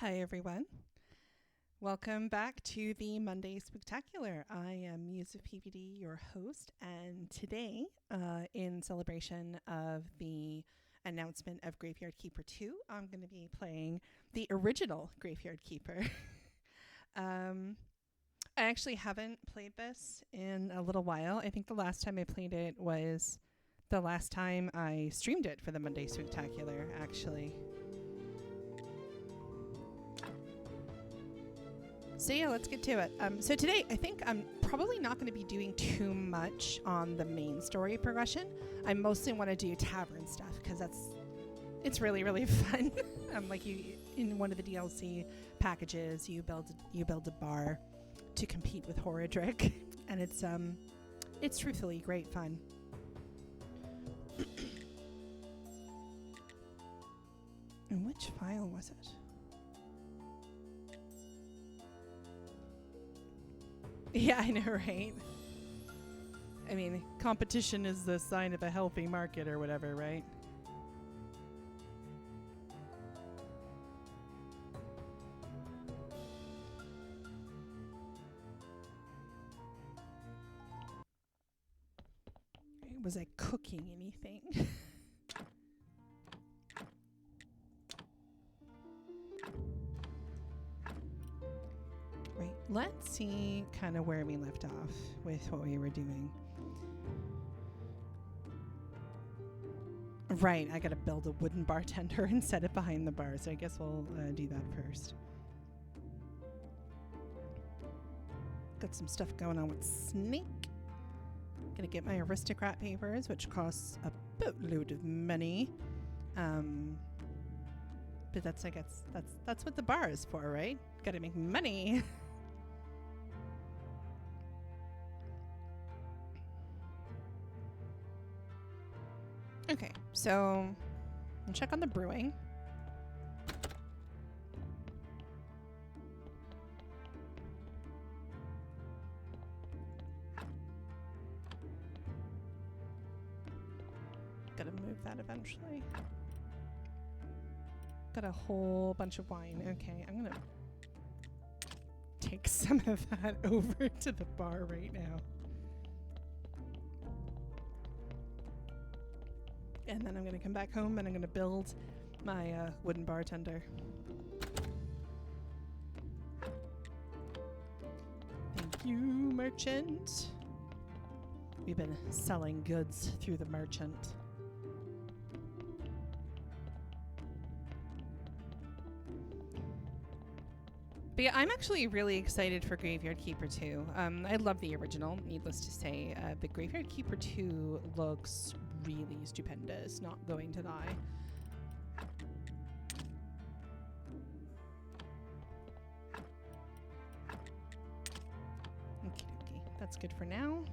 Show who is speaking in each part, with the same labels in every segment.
Speaker 1: Hi everyone. Welcome back to the Monday Spooktacular. I am Muse of PPD, your host, and today, in celebration of the announcement of Graveyard Keeper 2, I'm going to be playing the original Graveyard Keeper. I actually haven't played this in a little while. I think the last time I played it was the last time I streamed it for the Monday Spooktacular, actually. So yeah, let's get to it. So today, I think I'm probably not going to be doing too much on the main story progression. I mostly want to do tavern stuff because it's really, really fun. Like you in one of the DLC packages, you build a bar to compete with Horadric, and it's truthfully great fun. And which file was it? Yeah, I know, right? I mean, competition is the sign of a healthy market or whatever, right? Was I cooking anything? Right, let's see kind of where we left off with what we were doing. Right, I gotta build a wooden bartender and set it behind the bar, so I guess we'll do that first. Got some stuff going on with Snake. Gonna get my aristocrat papers, which costs a boatload of money. But that's, I guess, that's what the bar is for, right? Gotta make money. Okay, so I'll check on the brewing. Gotta move that eventually. Got a whole bunch of wine. Okay, I'm gonna take some of that over to the bar right now. And then I'm gonna come back home and I'm gonna build my wooden bartender. Thank you, merchant. We've been selling goods through the merchant. But yeah, I'm actually really excited for Graveyard Keeper 2. I love the original, needless to say. But Graveyard Keeper 2 looks really stupendous, not going to lie. Okay, that's good for now.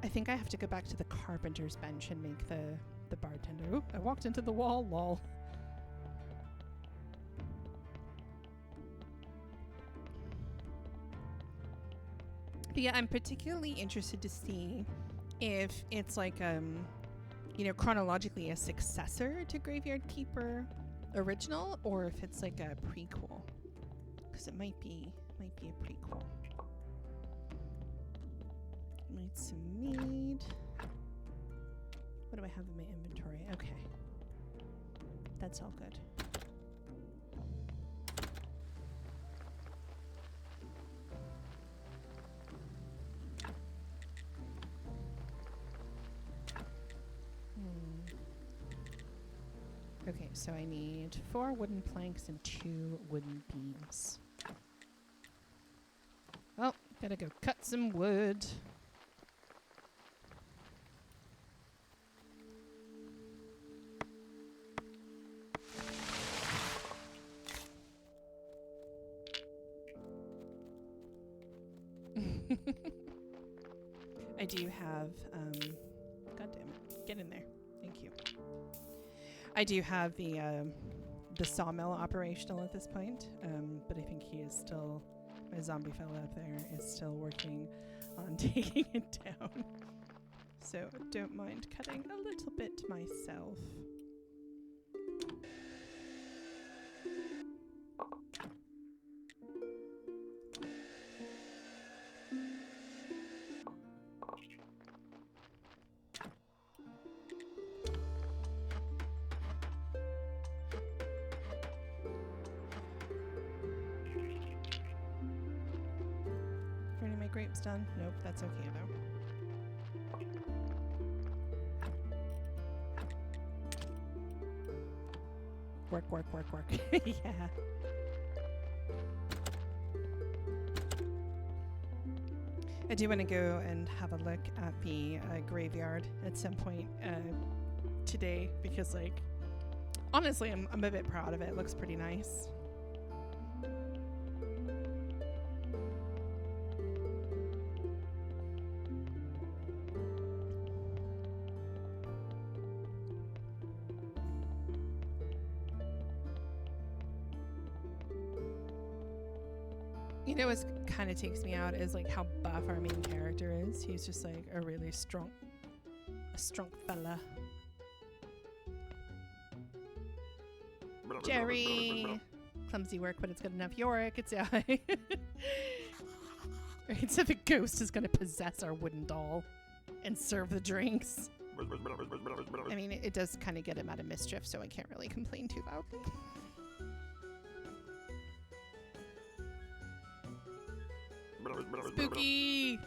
Speaker 1: I think I have to go back to the carpenter's bench and make the bartender. Oop, I walked into the wall, lol. But yeah, I'm particularly interested to see if it's like, chronologically a successor to Graveyard Keeper original, or if it's like a prequel. Because it might be a prequel. Need some mead. What do I have in my inventory? Okay. That's all good. Okay, so I need 4 wooden planks and 2 wooden beams. Well, gotta go cut some wood. I do have, God damn it, get in there. Thank you. I do have the sawmill operational at this point, but I think he is still, my zombie fella up there is still working on taking it down. So don't mind cutting a little bit myself. job's done? Nope, that's okay though. Work, work, work, work. Yeah. I do want to go and have a look at the graveyard at some point today because, like, honestly, I'm a bit proud of it. It looks pretty nice. You know what kind of takes me out is like how buff our main character is. He's just like a really strong fella. Jerry! Clumsy work, but it's good enough. Yorick, it's yeah. Right, so the ghost is gonna possess our wooden doll and serve the drinks. I mean, it does kind of get him out of mischief, so I can't really complain too loudly. Spooky!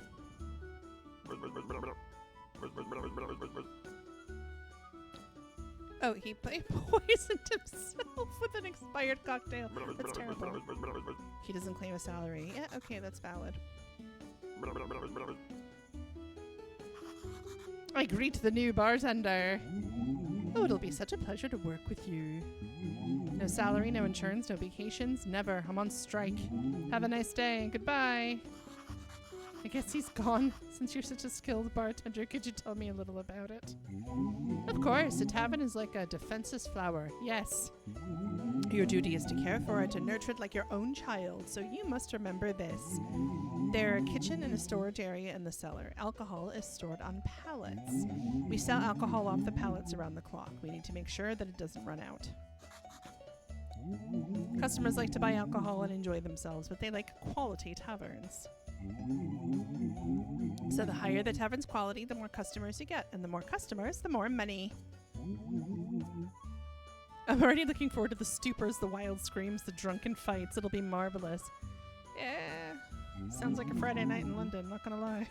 Speaker 1: Oh, he poisoned himself with an expired cocktail. That's terrible. He doesn't claim a salary. Yeah, okay, that's valid. I greet the new bartender. Oh, it'll be such a pleasure to work with you. No salary, no insurance, no vacations, never. I'm on strike. Have a nice day. Goodbye. I guess he's gone. Since you're such a skilled bartender, could you tell me a little about it? Of course, a tavern is like a defenseless flower. Yes. Your duty is to care for it and nurture it like your own child, so you must remember this. There are a kitchen and a storage area in the cellar. Alcohol is stored on pallets. We sell alcohol off the pallets around the clock. We need to make sure that it doesn't run out. Customers like to buy alcohol and enjoy themselves, but they like quality taverns. So the higher the tavern's quality, the more customers you get, and the more customers, the more money. I'm already looking forward to the stupors, the wild screams, the drunken fights. It'll be marvelous. Yeah, sounds like a Friday night in London, not gonna lie.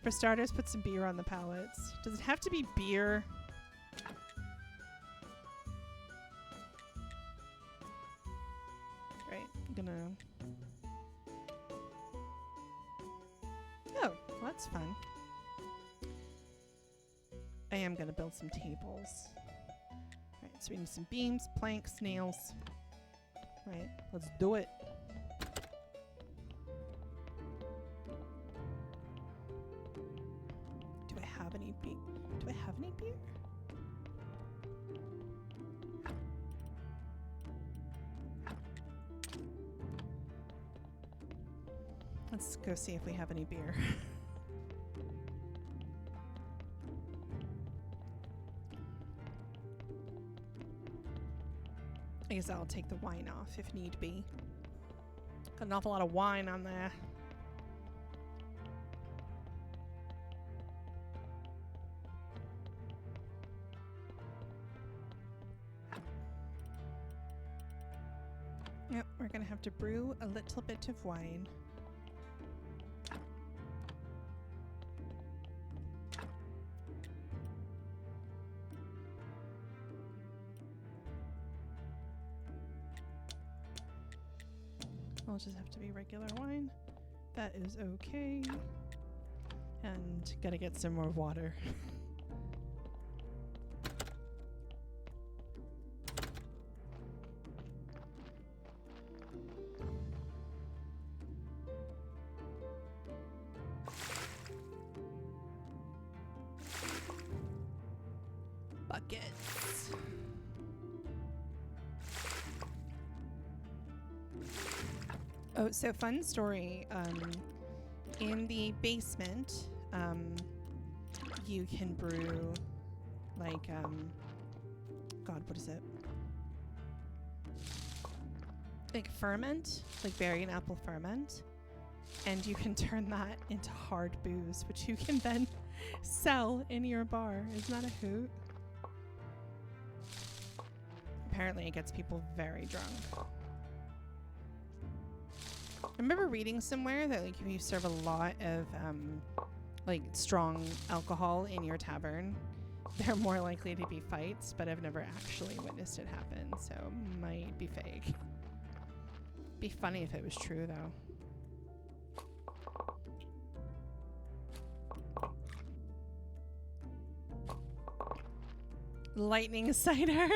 Speaker 1: For starters, put some beer on the pallets. Does it have to be beer? Right, I'm gonna... Oh, well, that's fun. I am going to build some tables. Right, so we need some beams, planks, nails. Right, let's do it. Do I have any beer? Do I have any beer? Let's go see if we have any beer. I guess I'll take the wine off if need be. Got an awful lot of wine on there. Yep, we're gonna have to brew a little bit of wine. I'll just have to be regular wine. That is okay. And gotta get some more water. Buckets. Oh, so fun story. In the basement, you can brew like, God, what is it? Like ferment, like berry and apple ferment. And you can turn that into hard booze, which you can then sell in your bar. Isn't that a hoot? Apparently it gets people very drunk. I remember reading somewhere that like if you serve a lot of like strong alcohol in your tavern, they're more likely to be fights, but I've never actually witnessed it happen, so might be fake. Be funny if it was true though. Lightning cider.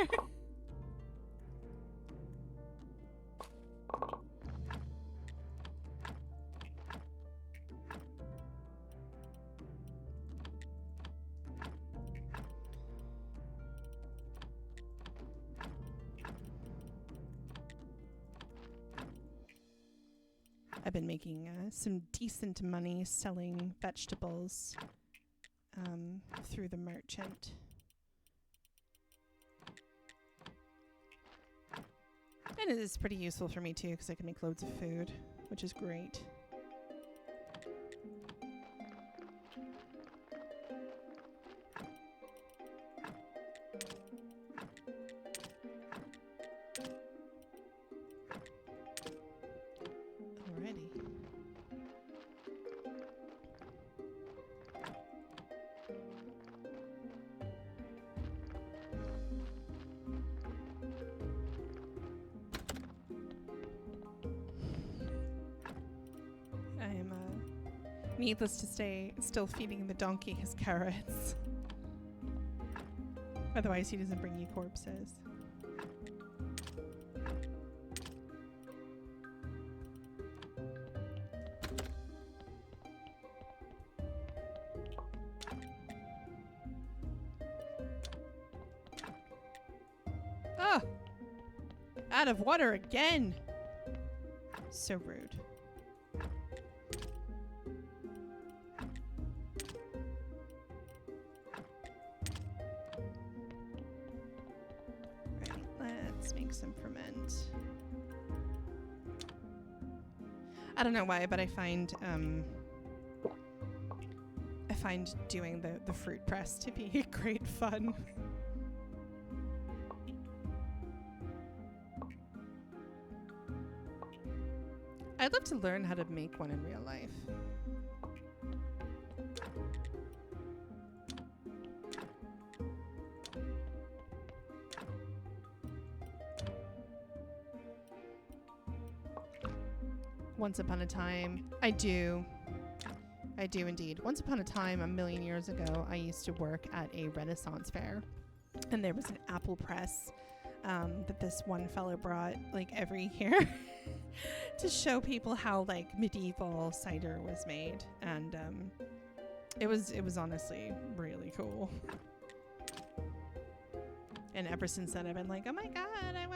Speaker 1: I've been making some decent money selling vegetables through the merchant. And it is pretty useful for me too because I can make loads of food, which is great. Needless to say, still feeding the donkey his carrots. Otherwise he doesn't bring you corpses. Ah! Out of water again! So rude. Some ferment. I don't know why, but I find doing the fruit press to be great fun. I'd love to learn how to make one in real life. Once upon a time, I do indeed. Once upon a time, a million years ago, I used to work at a Renaissance fair, and there was an apple press that this one fellow brought like every year to show people how like medieval cider was made, and it was honestly really cool. And ever since then, I've been like, oh my god, I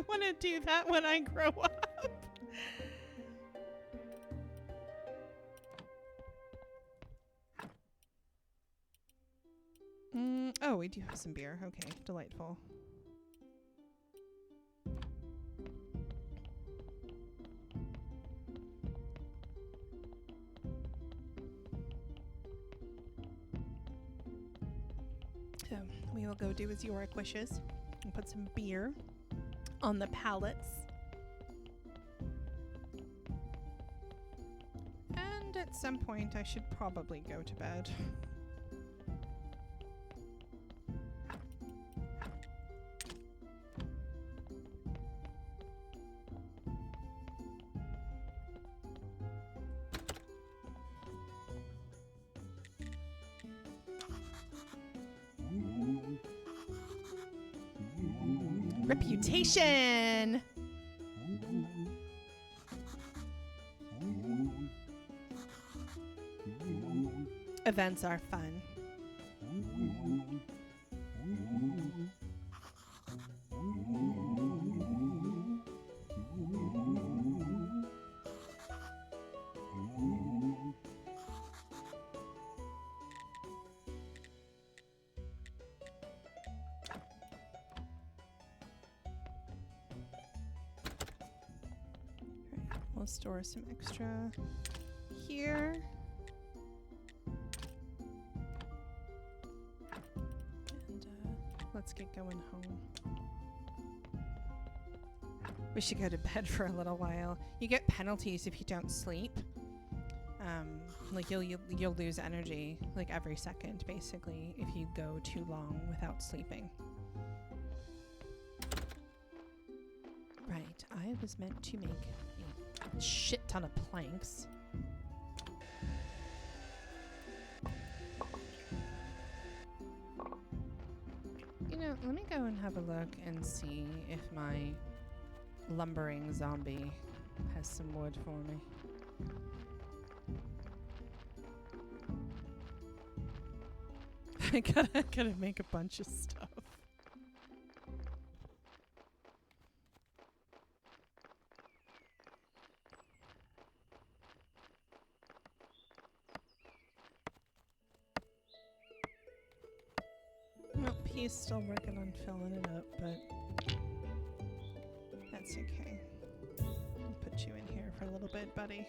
Speaker 1: wanna do that when I grow up. Oh, we do have some beer. Okay, delightful. So we will go do as Yorick wishes and put some beer on the pallets. And at some point I should probably go to bed. Reputation! Events are fun. We'll store some extra here. And let's get going home. We should go to bed for a little while. You get penalties if you don't sleep. Like you'll lose energy like every second, basically, if you go too long without sleeping. Right, I was meant to make a shit ton of planks. You know, let me go and have a look and see if my lumbering zombie has some wood for me. I gotta make a bunch of stuff. Nope, he's still working on filling it up, but that's okay. I'll put you in here for a little bit, buddy.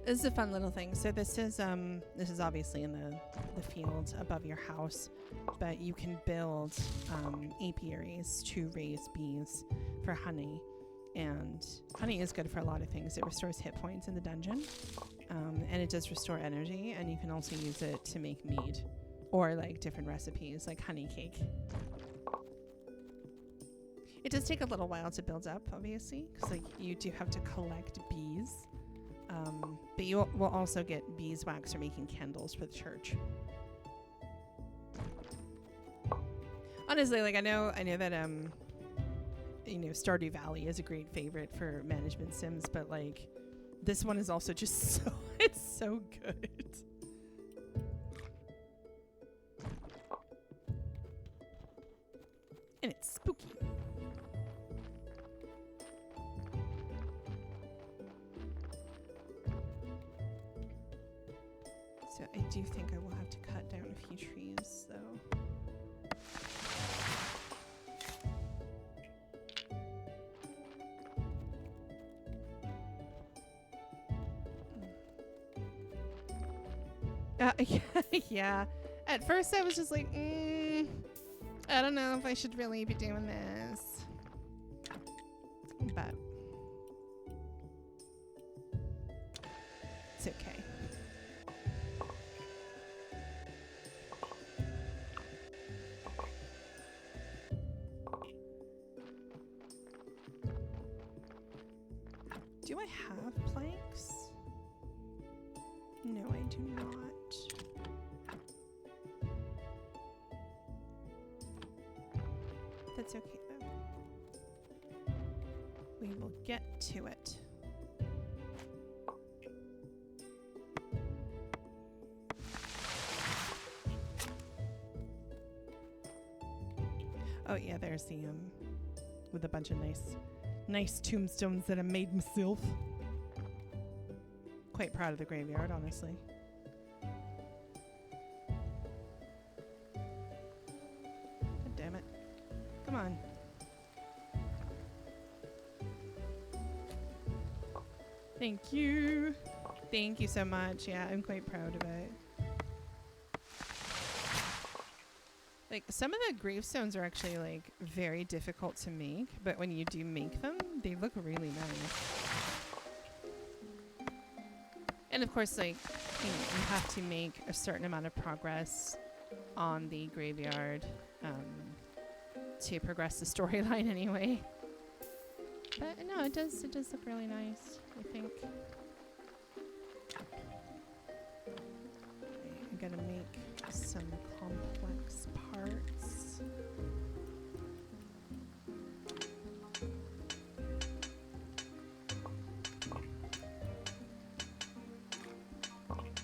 Speaker 1: This is a fun little thing. So this is obviously in the field above your house, but you can build apiaries to raise bees for honey. And honey is good for a lot of things. It restores hit points in the dungeon, and it does restore energy, and you can also use it to make mead or like different recipes like honey cake. It does take a little while to build up, obviously, because like you do have to collect bees. But you will also get beeswax for making candles for the church. Honestly, like I know that you know, Stardew Valley is a great favorite for management sims, but like this one is also just so it's so good. And it's spooky. So I do think I will have to cut down a few trees, though. Yeah. At first I was just like, I don't know if I should really be doing this. But it's okay. Do I have planks? No, I do not. That's okay though. We will get to it. Oh yeah, there's the with a bunch of nice tombstones that I made myself. Quite proud of the graveyard, honestly. God damn it. Come on. Thank you. Thank you so much. Yeah, I'm quite proud of it. Like, some of the gravestones are actually, like, very difficult to make, but when you do make them, they look really nice. And of course, like, you know, you have to make a certain amount of progress on the graveyard to progress the storyline anyway. But no, it does look really nice, I think. I'm gonna make some complex parts.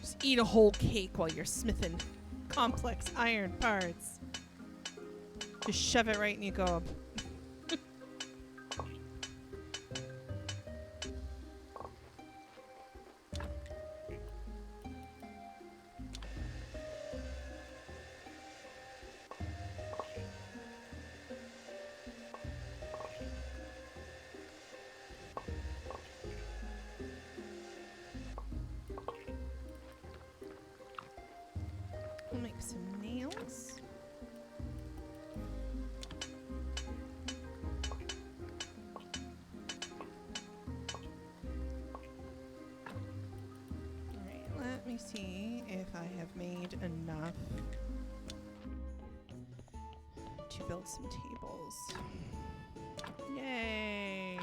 Speaker 1: Just eat a whole cake while you're smithing complex iron parts. Just shove it right in your gob. build some tables. Yay!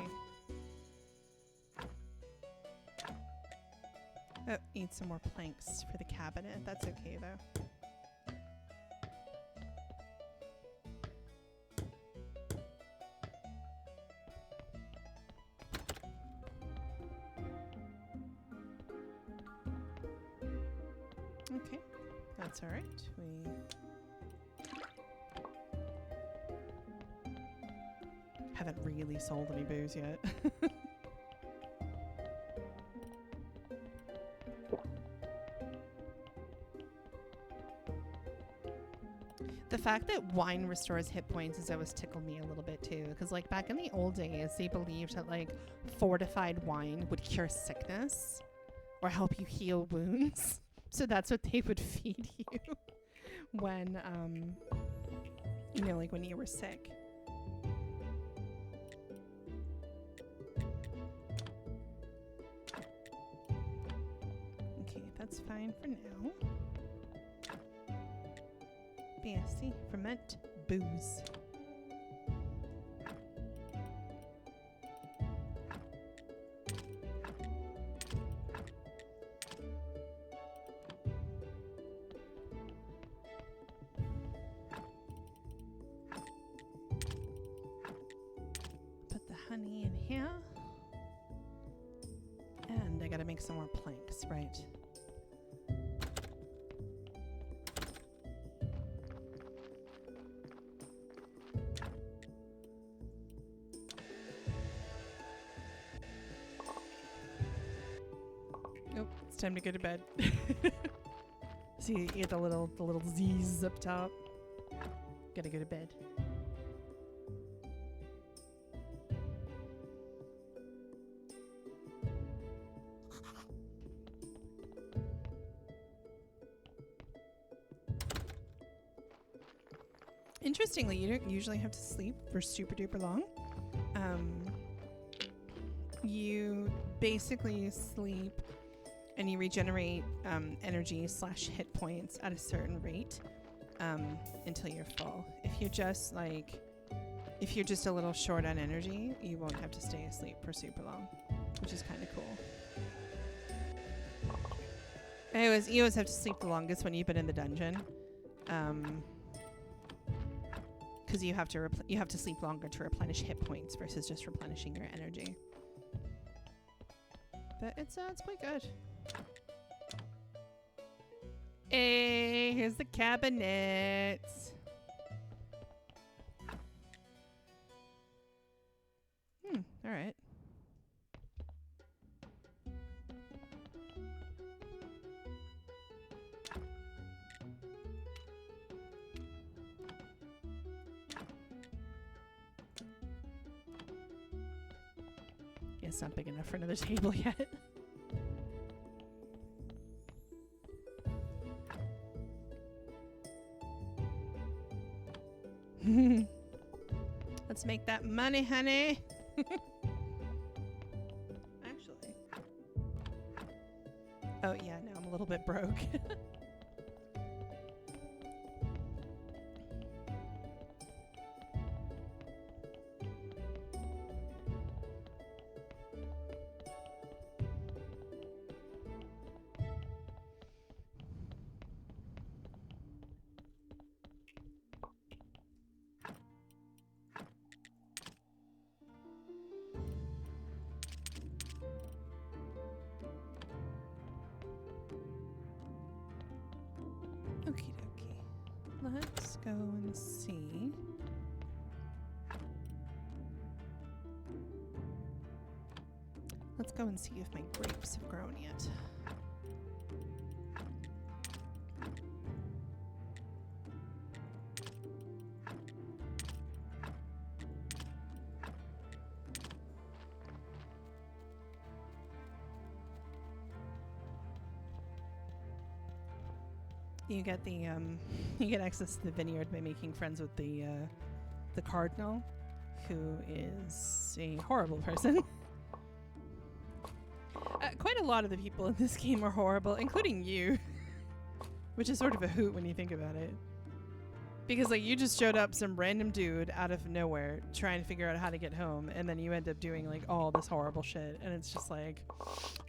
Speaker 1: Oh, need some more planks for the cabinet. That's okay though. Okay, that's all right. We haven't really sold any booze yet. The fact that wine restores hit points has always tickled me a little bit too, because like back in the old days, they believed that like fortified wine would cure sickness or help you heal wounds. So that's what they would feed you when, you know, like when you were sick. Okay, that's fine for now. BSC, ferment booze. Put the honey in here. And I gotta make some more planks, right? Time to go to bed. See, you get the little Z's up top. Gotta go to bed. Interestingly, you don't usually have to sleep for super duper long. You basically sleep and you regenerate energy / hit points at a certain rate until you're full. If you're just a little short on energy, you won't have to stay asleep for super long, which is kind of cool. You always have to sleep the longest when you've been in the dungeon, because you have to sleep longer to replenish hit points versus just replenishing your energy. But it's quite good. Hey, here's the cabinets. All right. Yeah, it's not big enough for another table yet. Let's make that money, honey. Actually. Oh, yeah, no, I'm a little bit broke. Okie dokie. Let's go and see. Let's go and see if my grapes have grown yet. You get the you get access to the vineyard by making friends with the cardinal, who is a horrible person. Quite a lot of the people in this game are horrible, including you, which is sort of a hoot when you think about it. Because like you just showed up some random dude out of nowhere trying to figure out how to get home, and then you end up doing like all this horrible shit, and it's just like,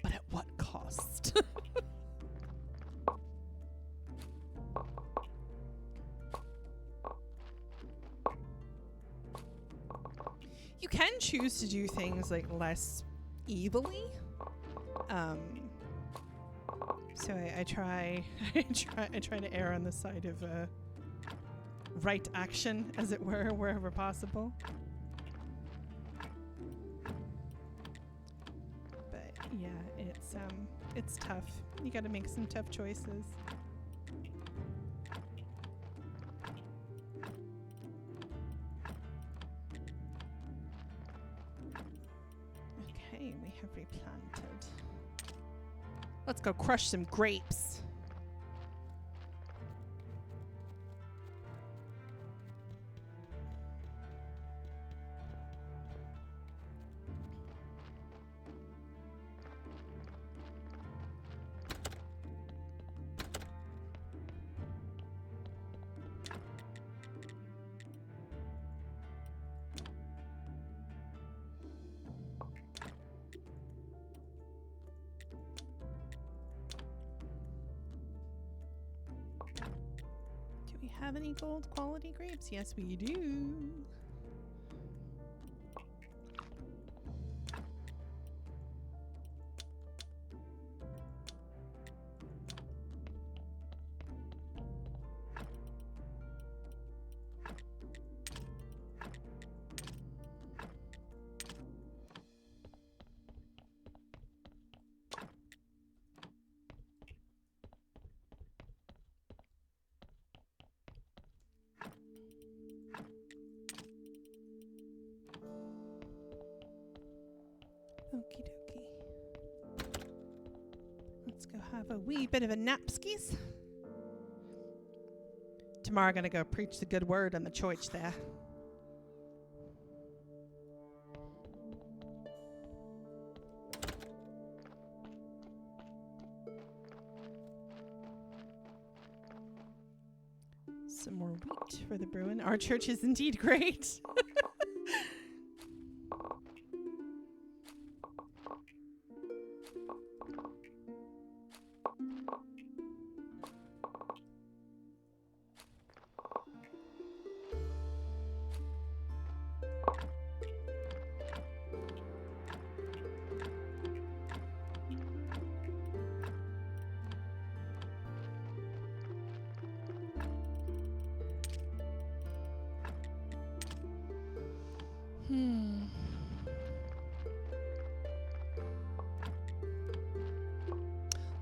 Speaker 1: but at what cost? You can choose to do things like less evilly. So I try to err on the side of right action, as it were, wherever possible. But yeah, it's tough. You got to make some tough choices. Okay, we have replanted. Let's go crush some grapes. Have any gold quality grapes? Yes, we do. Okie dokie. Let's go have a wee bit of a napskis. Tomorrow I'm gonna go preach the good word on the church there. Some more wheat for the brewing. Our church is indeed great.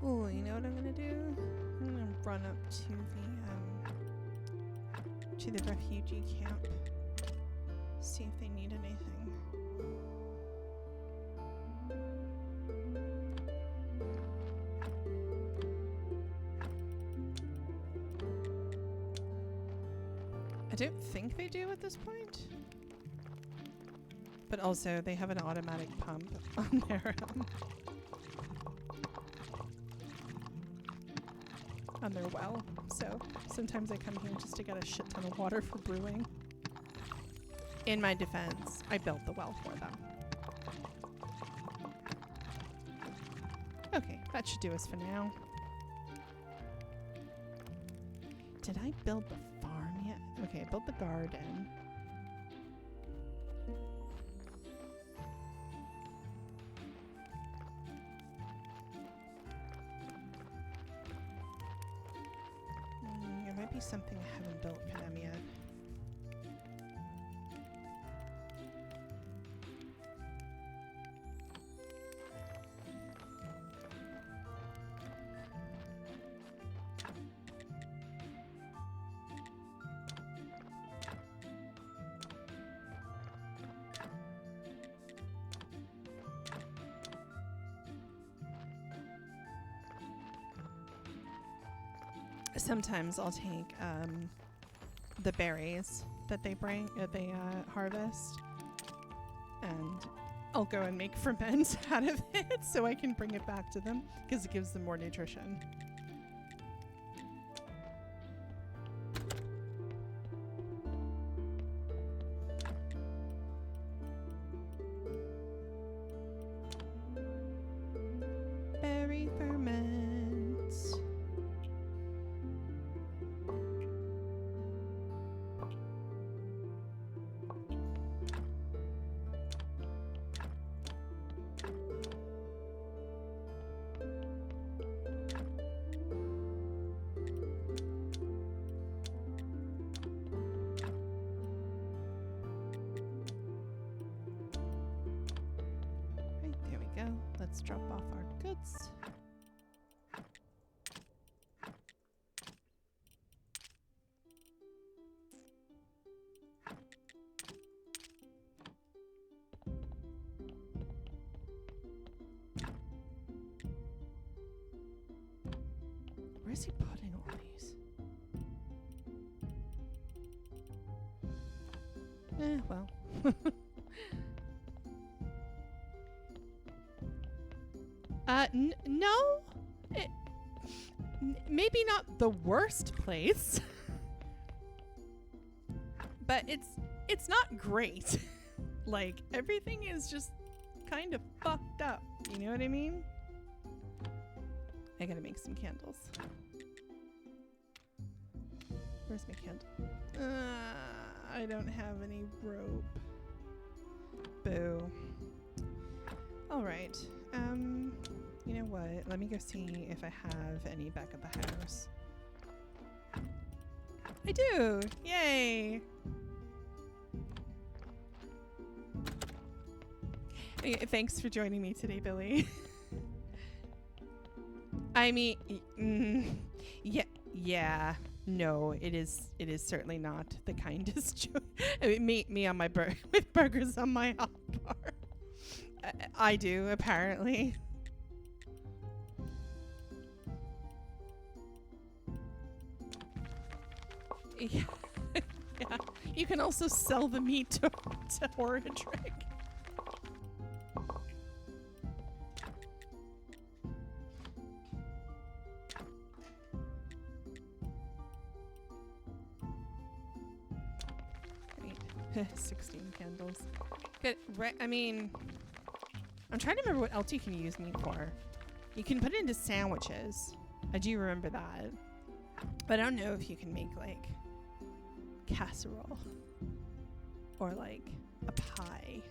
Speaker 1: Oh, you know what I'm gonna do? I'm gonna run up to the refugee camp. See if they need anything. I don't think they do at this point. But also, they have an automatic pump on their well. So sometimes I come here just to get a shit ton of water for brewing. In my defense, I built the well for them. Okay, that should do us for now. Did I build the farm yet? Okay, I built the garden. There might be something I haven't built for them yet. Sometimes I'll take the berries that they harvest, and I'll go and make ferments out of it so I can bring it back to them because it gives them more nutrition. let's drop off our goods. Where's he putting all these? Well. No. Maybe not the worst place. But it's not great. Like, everything is just kind of fucked up. You know what I mean? I gotta make some candles. Where's my candle? I don't have any rope. Boo. Alright. You know what? Let me go see if I have any back at the house. I do! Yay! Thanks for joining me today, Billy. I mean, yeah. No, it is certainly not the kindest joy. I mean, me on my with burgers on my hot bar. I do, apparently. Yeah. Yeah. You can also sell the meat to Horadric. Great. 16 candles. Good. Right. I mean, I'm trying to remember what else you can use meat for. You can put it into sandwiches. I do remember that. But I don't know if you can make, like, casserole or like a pie.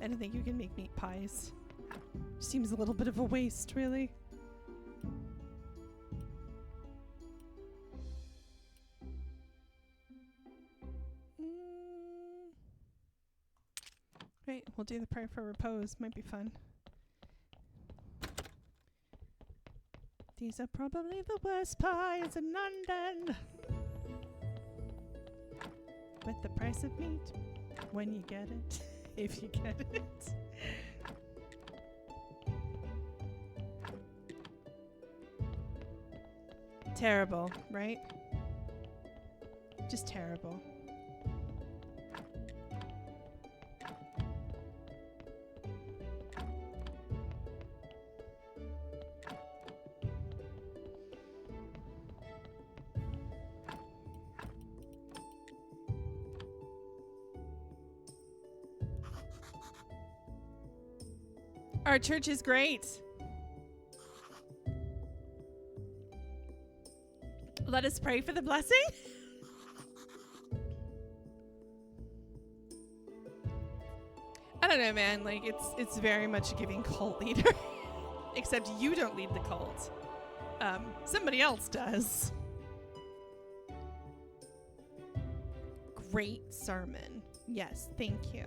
Speaker 1: I don't think you can make meat pies. Seems a little bit of a waste, really. Great, we'll do the prayer for repose. Might be fun. These are probably the worst pies in London. With the price of meat, when you get it, if you get it. Terrible, right? Just terrible. Our church is great. Let us pray for the blessing. I don't know, man. Like, it's very much a giving cult leader. Except you don't lead the cult. Somebody else does. Great sermon. Yes, thank you.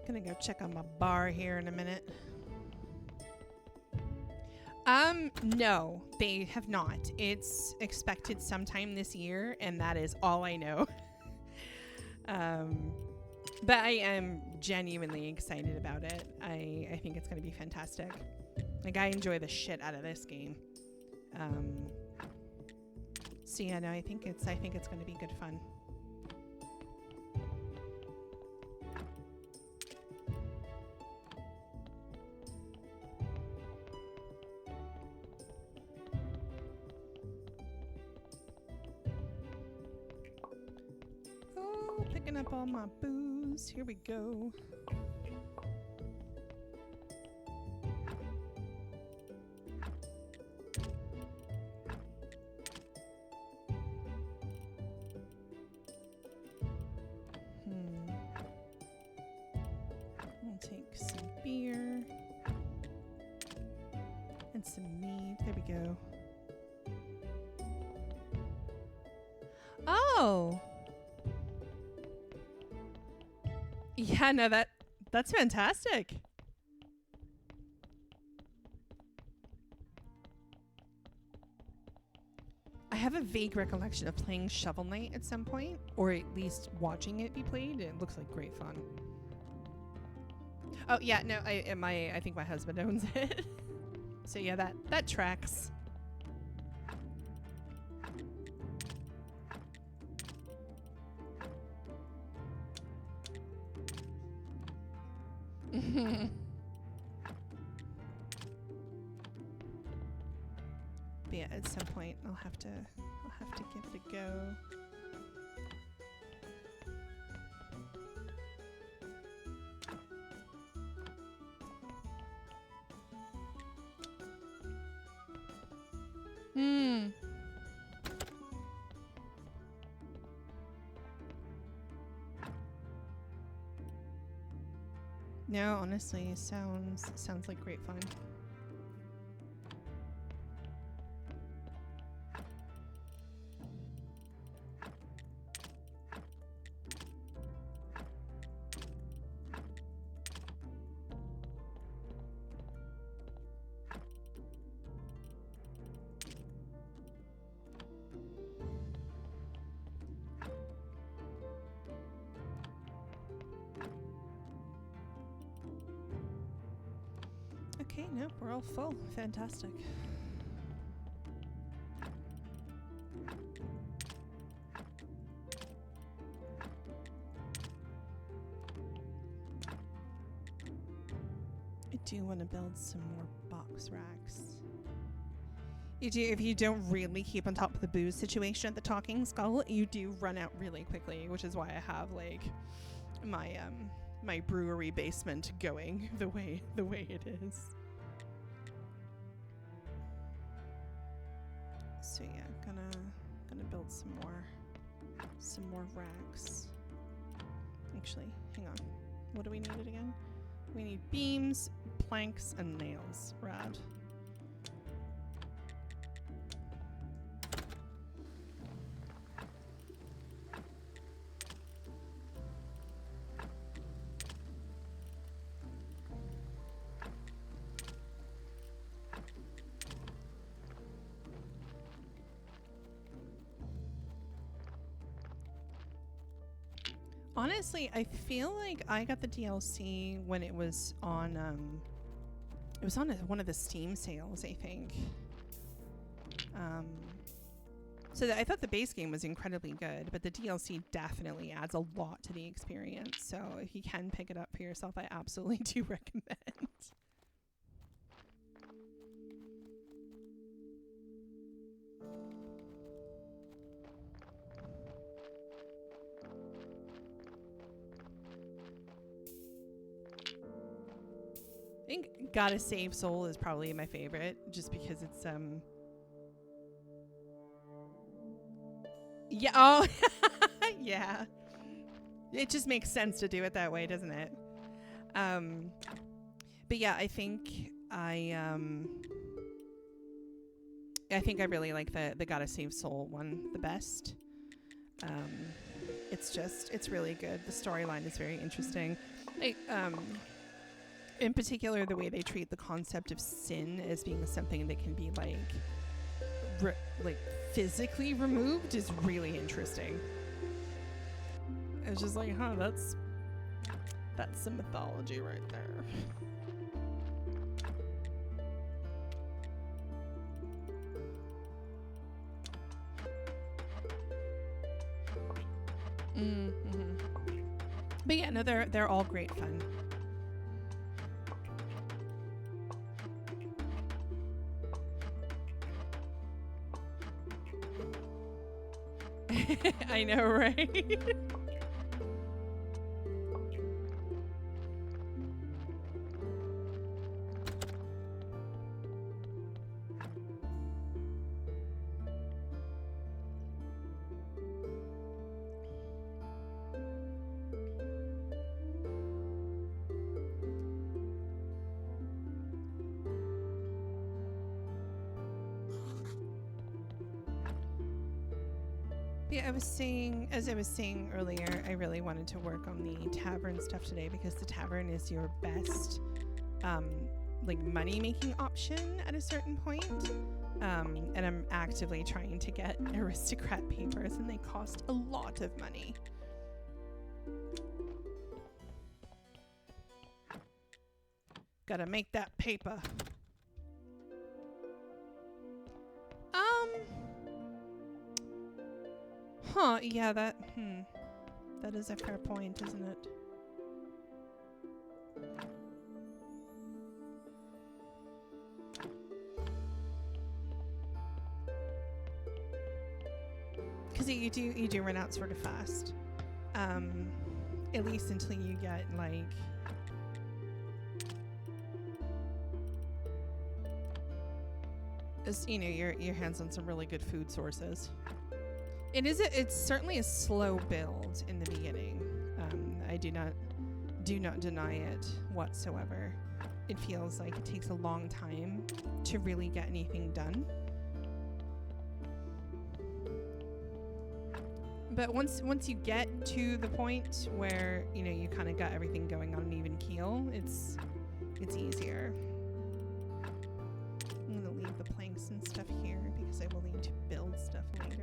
Speaker 1: Gonna go check on my bar here in a minute. No, they have not. It's expected sometime this year, and that is all I know. But I am genuinely excited about it. I think it's gonna be fantastic. Like, I enjoy the shit out of this game. So yeah, no, I think it's gonna be good fun. picking up all my booze. Here we go. We'll take some beer and some mead. There we go. Oh. Yeah, no, that's fantastic. I have a vague recollection of playing Shovel Knight at some point, or at least watching it be played. It looks like great fun. Oh yeah, no, I think my husband owns it. So yeah, that tracks. But yeah, at some point I'll have to give it a go. No, honestly, sounds like great fun. Okay, nope, we're all full. Fantastic. I do want to build some more box racks. You do, if you don't really keep on top of the booze situation at the Talking Skull, you do run out really quickly, which is why I have like my my brewery basement going the way it is. So yeah, gonna build some more racks. Actually, hang on. What do we need it again? We need beams, planks, and nails. Rad. Honestly, I feel like I got the DLC when it was on one of the Steam sales, I think. So I thought the base game was incredibly good, but the DLC definitely adds a lot to the experience. So if you can pick it up for yourself, I absolutely do recommend. I think Gotta Save Soul is probably my favorite, just because it's yeah, oh yeah, it just makes sense to do it that way, doesn't it? But yeah, I think I really like the Gotta Save Soul one the best. It's really good. The storyline is very interesting. In particular, the way they treat the concept of sin as being something that can be like physically removed is really interesting. It's just like, huh, that's some mythology right there. Mm-hmm. But yeah, no, they're all great fun. I know, right? Yeah, as I was saying earlier, I really wanted to work on the tavern stuff today because the tavern is your best, like money-making option at a certain point. And I'm actively trying to get aristocrat papers, and they cost a lot of money. Gotta make that paper. Huh, yeah, that is a fair point, isn't it? Because you do run out sort of fast. At least until you get like your hands on some really good food sources. It's certainly a slow build in the beginning. I do not deny it whatsoever. It feels like it takes a long time to really get anything done. But once you get to the point where you kind of got everything going on an even keel, it's easier. I'm gonna leave the planks and stuff here because I will need to build stuff later.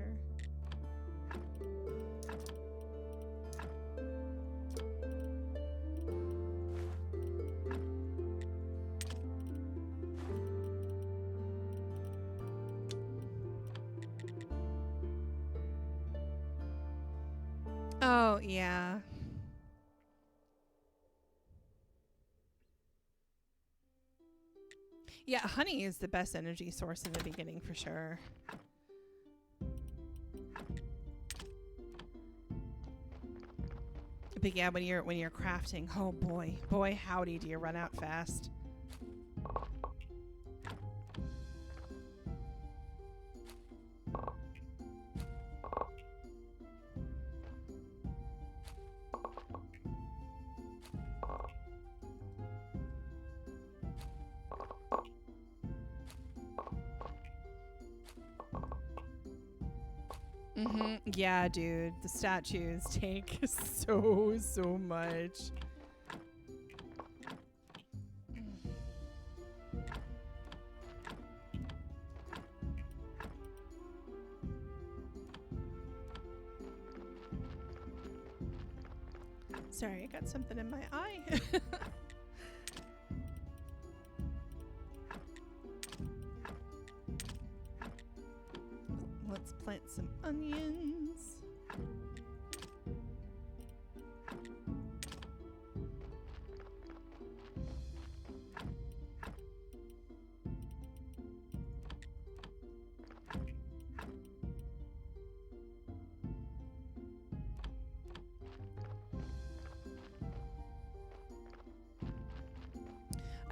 Speaker 1: Oh, yeah. Yeah, honey is the best energy source in the beginning for sure. But yeah, when you're crafting, oh boy howdy, do you run out fast. Yeah, dude, the statues take so much. Sorry, I got something in my eye. Let's plant some onions.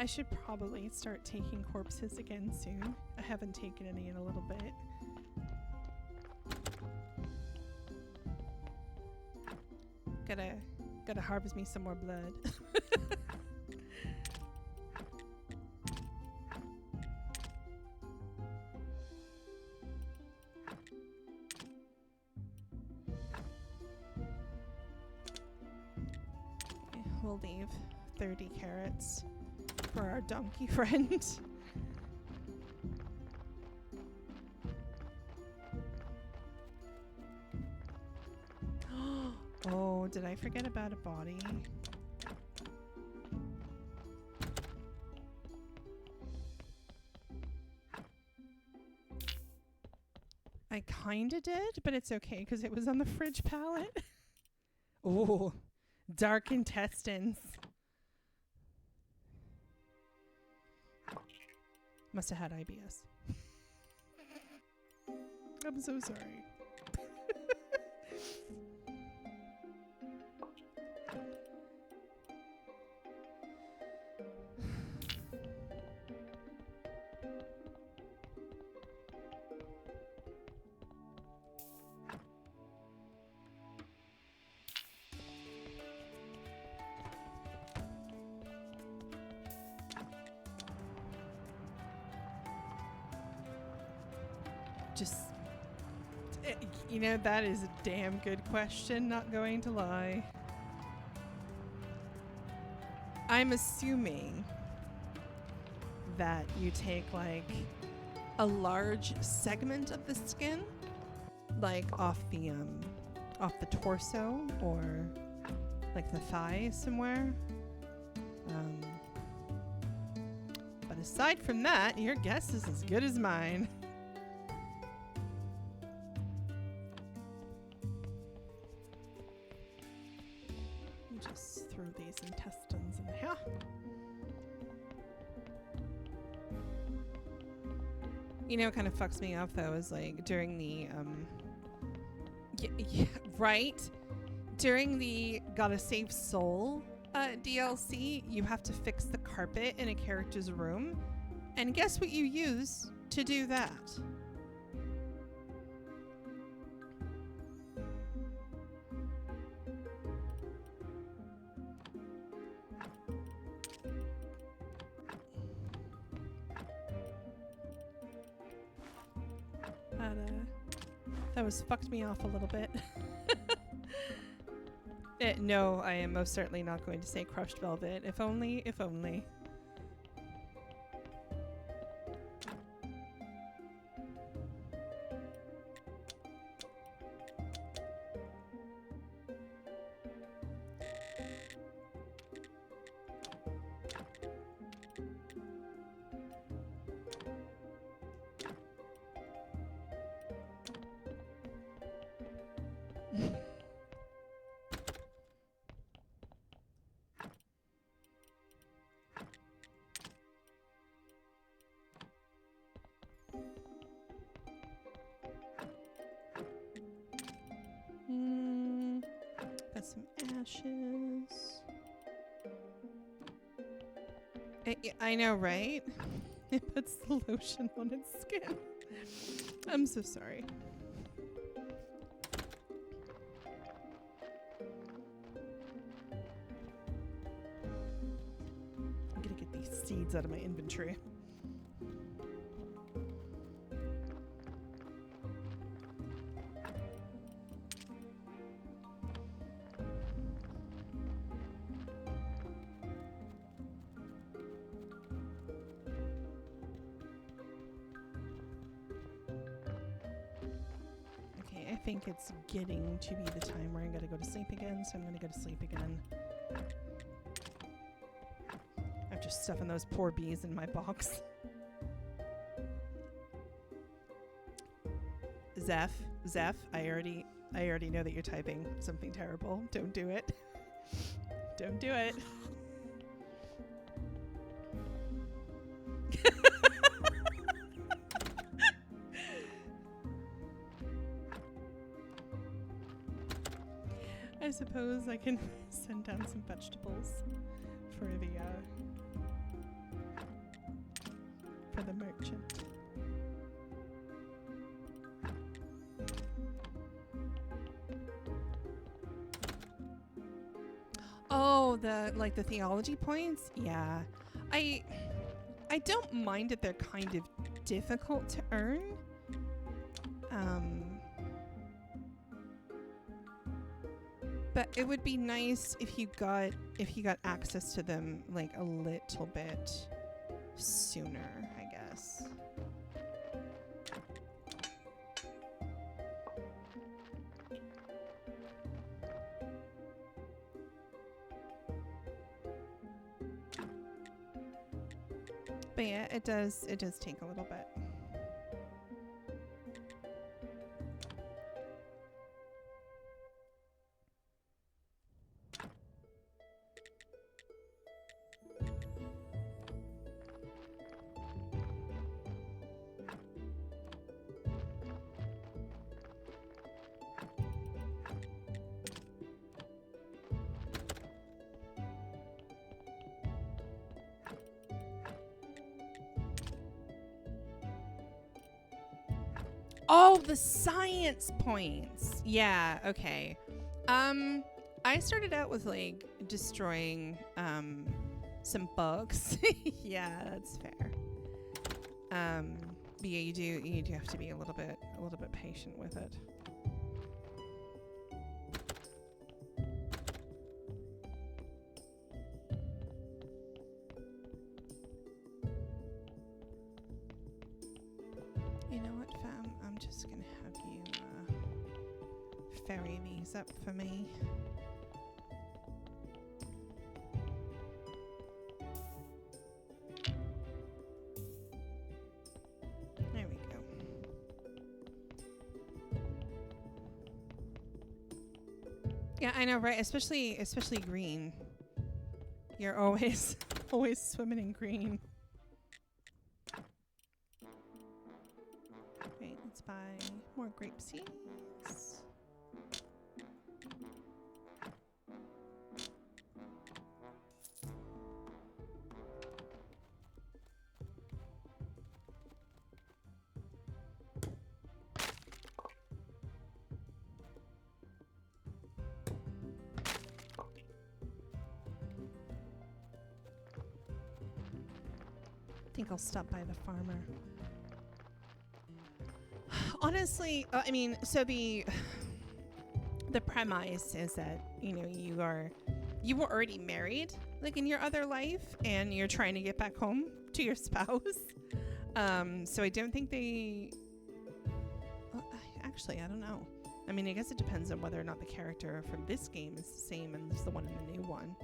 Speaker 1: I should probably start taking corpses again soon. I haven't taken any in a little bit. Gotta harvest me some more blood. We'll leave 30 carrots for our donkey friend. Oh, did I forget about a body? I kinda did, but it's okay because it was on the fridge pallet. Oh, dark intestines. Must have had IBS. I'm so sorry. You know, that is a damn good question, not going to lie. I'm assuming that you take like a large segment of the skin, like off the torso or like the thigh somewhere. But aside from that, your guess is as good as mine. Just throw these intestines in here. You know what kind of fucks me up though is like during the right? During the Gotta Save Soul DLC, you have to fix the carpet in a character's room. And guess what you use to do that? That was fucked me off a little bit. No, I am most certainly not going to say crushed velvet. If only, if only. Got some ashes. I know, right? It puts the lotion on its skin. I'm so sorry. I'm gonna get these seeds out of my inventory. I think it's getting to be the time where I gotta go to sleep again, so I'm gonna go to sleep again. I'm just stuffing those poor bees in my box. Zeph, I already know that you're typing something terrible. Don't do it. Don't do it. I suppose I can send down some vegetables for the merchant. Oh, the theology points? Yeah. I don't mind that they're kind of difficult to earn. But it would be nice if you got access to them like a little bit sooner, I guess. But yeah, it does take a little bit. Oh, the science points. Yeah, okay. I started out with like destroying some bugs. Yeah, that's fair. But yeah, you do have to be a little bit patient with it. ferry these up for me. There we go. Yeah, I know, right? Especially green. You're always swimming in green. Right, let's buy more grape seeds. I think I'll stop by the farmer. Honestly, I mean, so the premise is that, you know, you were already married, like in your other life, and you're trying to get back home to your spouse. So I don't think they. Well, actually, I don't know. I mean, I guess it depends on whether or not the character from this game is the same as the one in the new one.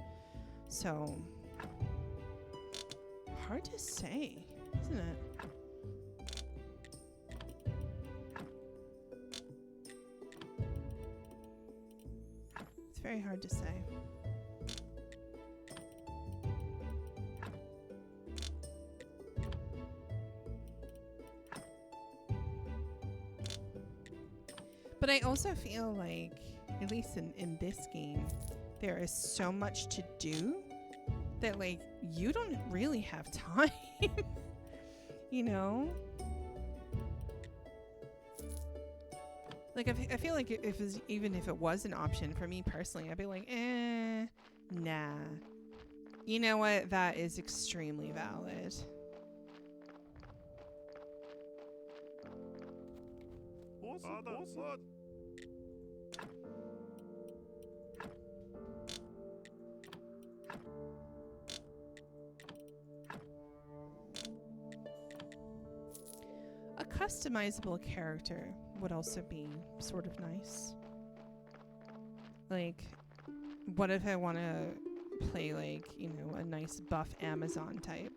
Speaker 1: So hard to say, isn't it? It's very hard to say. But I also feel like, at least in this game, there is so much to do that, like, you don't really have time. You know? Like, I feel like even if it was an option for me personally, I'd be like, nah. You know what? That is extremely valid. A customizable character would also be sort of nice. Like, what if I want to play, like, you know, a nice buff Amazon type?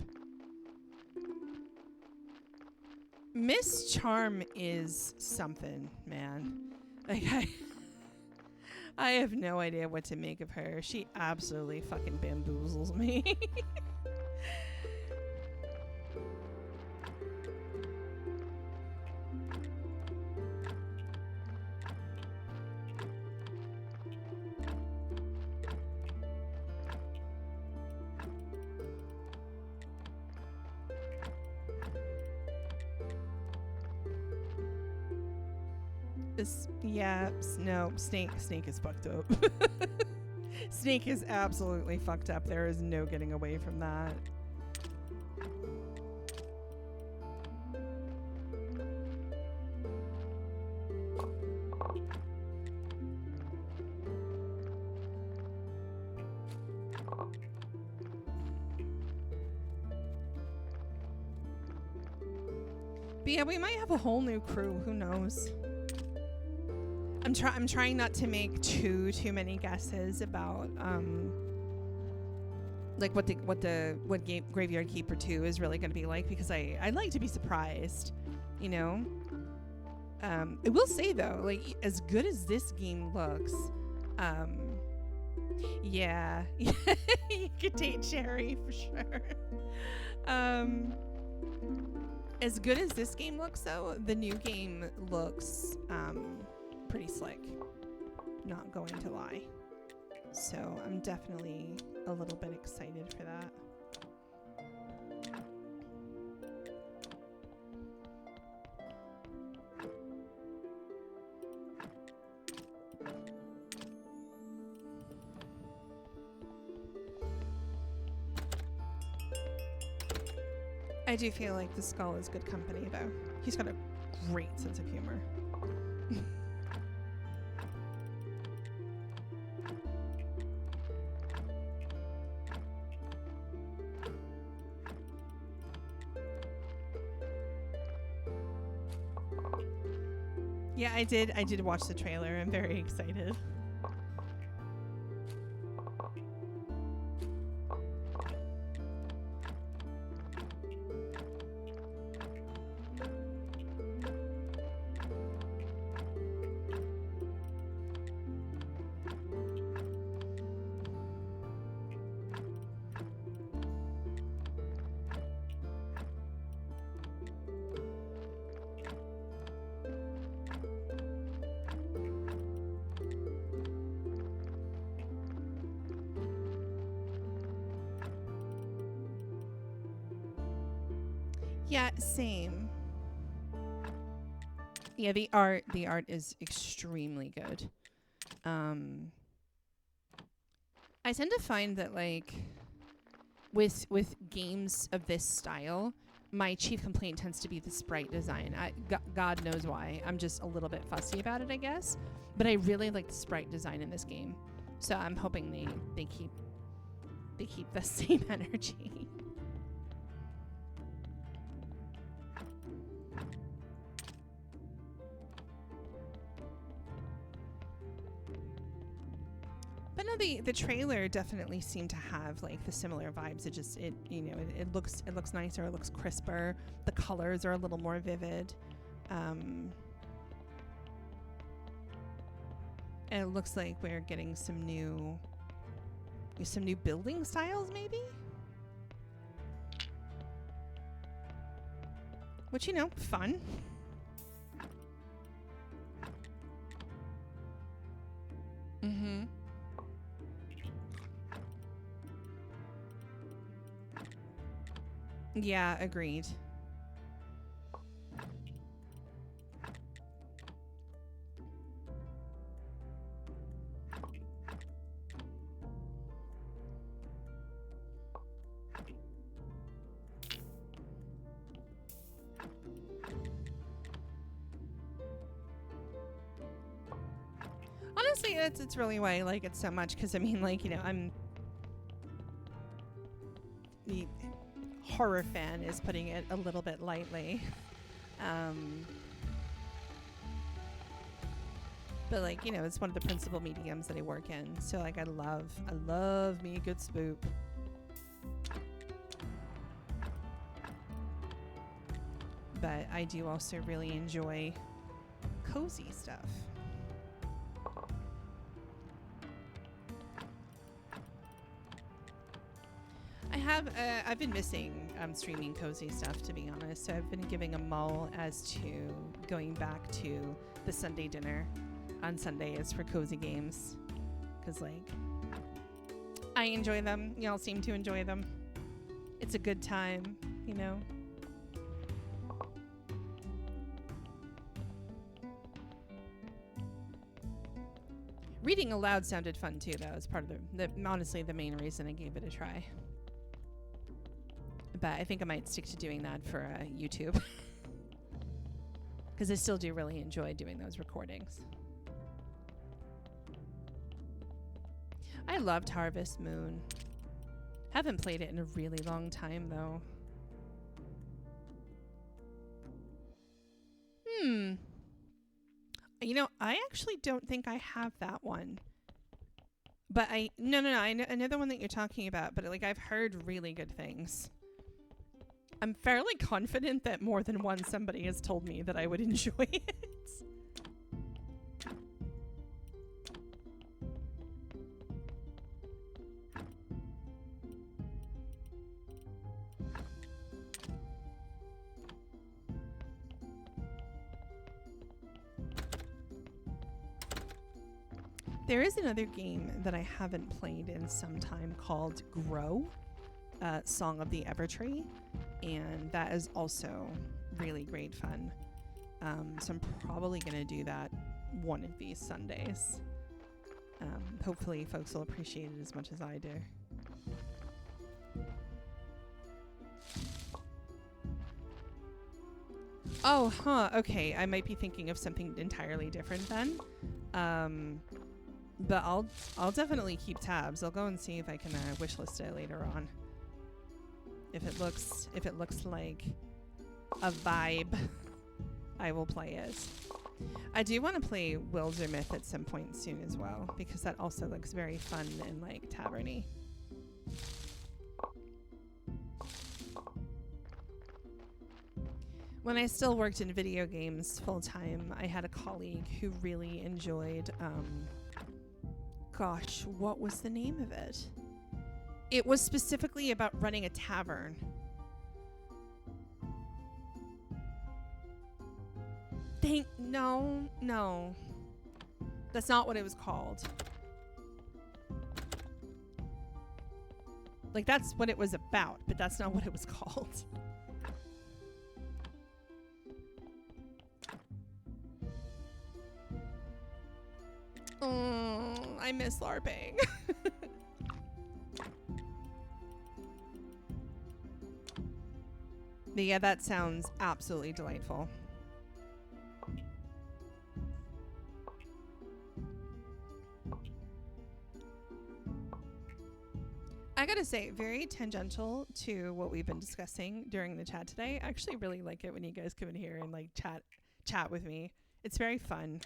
Speaker 1: Miss Charm is something, man. Like, I have no idea what to make of her. She absolutely fucking bamboozles me. Yeah, no, Snake is fucked up. Snake is absolutely fucked up. There is no getting away from that. But yeah, we might have a whole new crew. Who knows? I'm trying not to make too many guesses about like what Graveyard Keeper 2 is really going to be like, because I'd like to be surprised, you know. I will say though, like, as good as this game looks, yeah, you could date Cherry for sure. As good as this game looks though, the new game looks pretty slick, not going to lie. So I'm definitely a little bit excited for that. I do feel like the Skull is good company though. He's got a great sense of humor. Yeah, I did watch the trailer. I'm very excited. Yeah, same. Yeah, the art is extremely good. I tend to find that like with games of this style, my chief complaint tends to be the sprite design. God knows why. I'm just a little bit fussy about it, I guess. But I really like the sprite design in this game, so I'm hoping they keep the same energy. But no, the trailer definitely seemed to have like the similar vibes. It looks nicer, it looks crisper. The colors are a little more vivid. And it looks like we're getting some new building styles, maybe? Which, fun. Mm-hmm. Yeah, agreed. Honestly, it's really why I like it so much, because I'm the horror fan is putting it a little bit lightly. But it's one of the principal mediums that I work in, so I love me a good spook. But I do also really enjoy cozy stuff. I've been missing streaming cozy stuff, to be honest. So I've been giving a mull as to going back to the Sunday dinner on Sundays for cozy games, because I enjoy them. Y'all seem to enjoy them. It's a good time, Reading aloud sounded fun too, though. It's part of honestly the main reason I gave it a try. But I think I might stick to doing that for YouTube, because I still do really enjoy doing those recordings. I loved Harvest Moon. Haven't played it in a really long time, though. I actually don't think I have that one. But no, I know the one that you're talking about, but I've heard really good things. I'm fairly confident that more than once somebody has told me that I would enjoy it. There is another game that I haven't played in some time called Grow, Song of the Evertree, and that is also really great fun. So I'm probably going to do that one of these Sundays. Hopefully folks will appreciate it as much as I do. Oh, okay. I might be thinking of something entirely different then. But I'll definitely keep tabs. I'll go and see if I can wishlist it later on. If it looks like a vibe, I will play it. I do want to play Wildermyth at some point soon as well, because that also looks very fun and like tavern-y. When I still worked in video games full time, I had a colleague who really enjoyed, gosh, what was the name of it? It was specifically about running a tavern. No. That's not what it was called. Like, that's what it was about, but that's not what it was called. Oh, I miss LARPing. But yeah, that sounds absolutely delightful. I gotta say, very tangential to what we've been discussing during the chat today. I actually really like it when you guys come in here and like chat with me. It's very fun.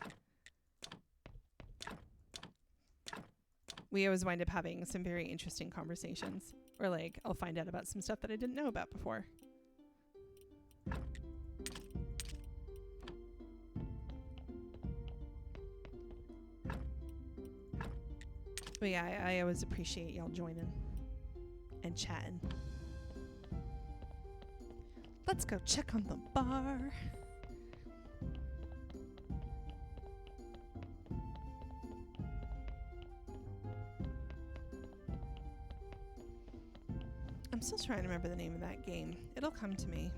Speaker 1: We always wind up having some very interesting conversations, or like I'll find out about some stuff that I didn't know about before. But yeah, I always appreciate y'all joining and chatting. Let's go check on the bar. I'm still trying to remember the name of that game. It'll come to me.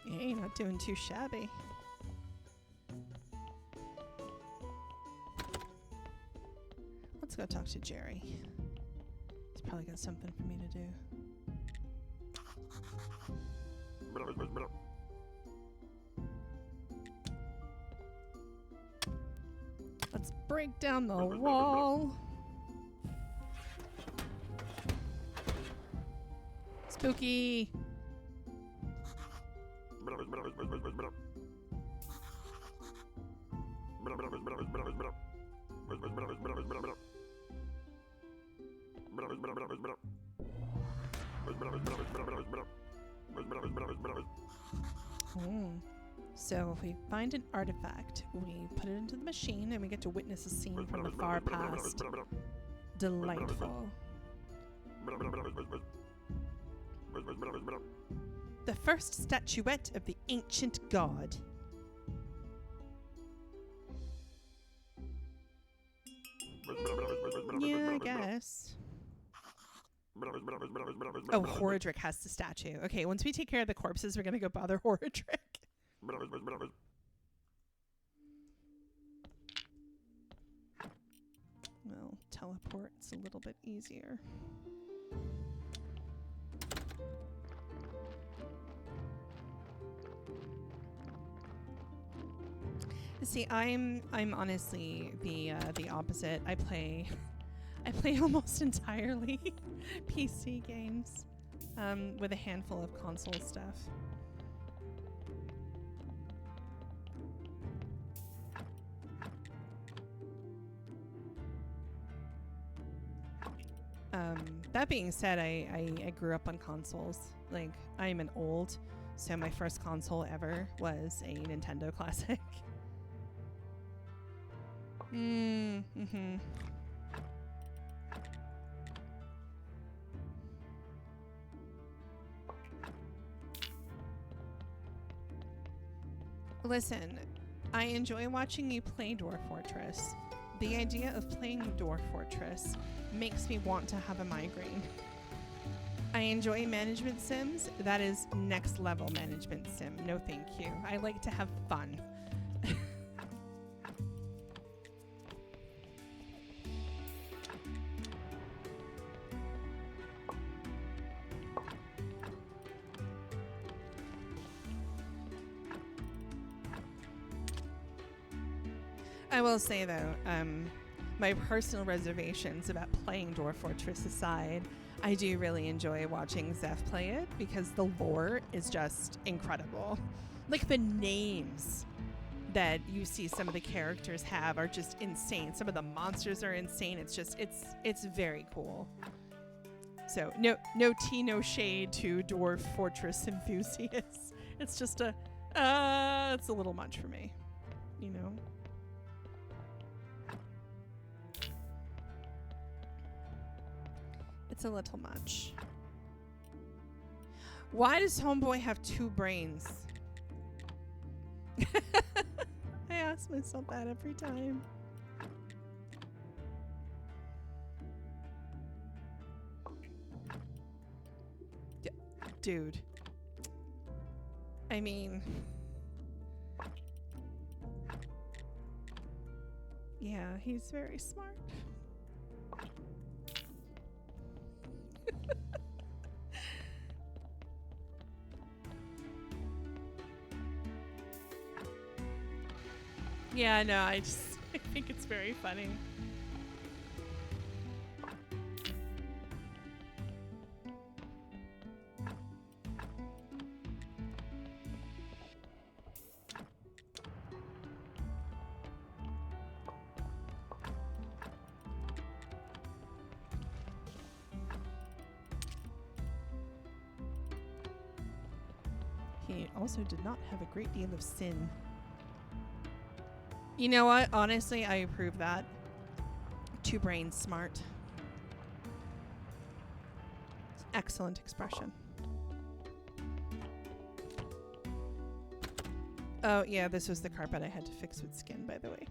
Speaker 1: Hey, not doing too shabby. Let's go talk to Jerry. He's probably got something for me to do. Let's break down the wall. Spooky. So if we find an artifact, we put it into the machine and we get to witness a scene from the far past. Delightful. The first statuette of the ancient god. Yeah, I guess. Oh, Horadric has the statue. Okay, once we take care of the corpses, we're going to go bother Horadric. Well, teleport's a little bit easier. See, I'm honestly the opposite. I play almost entirely PC games, with a handful of console stuff. That being said, I grew up on consoles. Like, I'm an old, so my first console ever was a Nintendo Classic. Listen, I enjoy watching you play Dwarf Fortress. The idea of playing Dwarf Fortress makes me want to have a migraine. I enjoy management sims. That is next level management sim. No thank you. I like to have fun. I will say though, my personal reservations about playing Dwarf Fortress aside, I do really enjoy watching Zeph play it because the lore is just incredible. Like the names that you see some of the characters have are just insane. Some of the monsters are insane. It's just it's very cool. So no tea, no shade to Dwarf Fortress enthusiasts. It's just it's a little much for me, you know. It's a little much. Why does Homeboy have 2 brains? I ask myself that every time. Dude. I mean... yeah, he's very smart. Yeah, no, I think it's very funny. He also did not have a great deal of sin. You know what? Honestly, I approve that. 2 brains smart. Excellent expression. Oh, yeah, this was the carpet I had to fix with skin, by the way.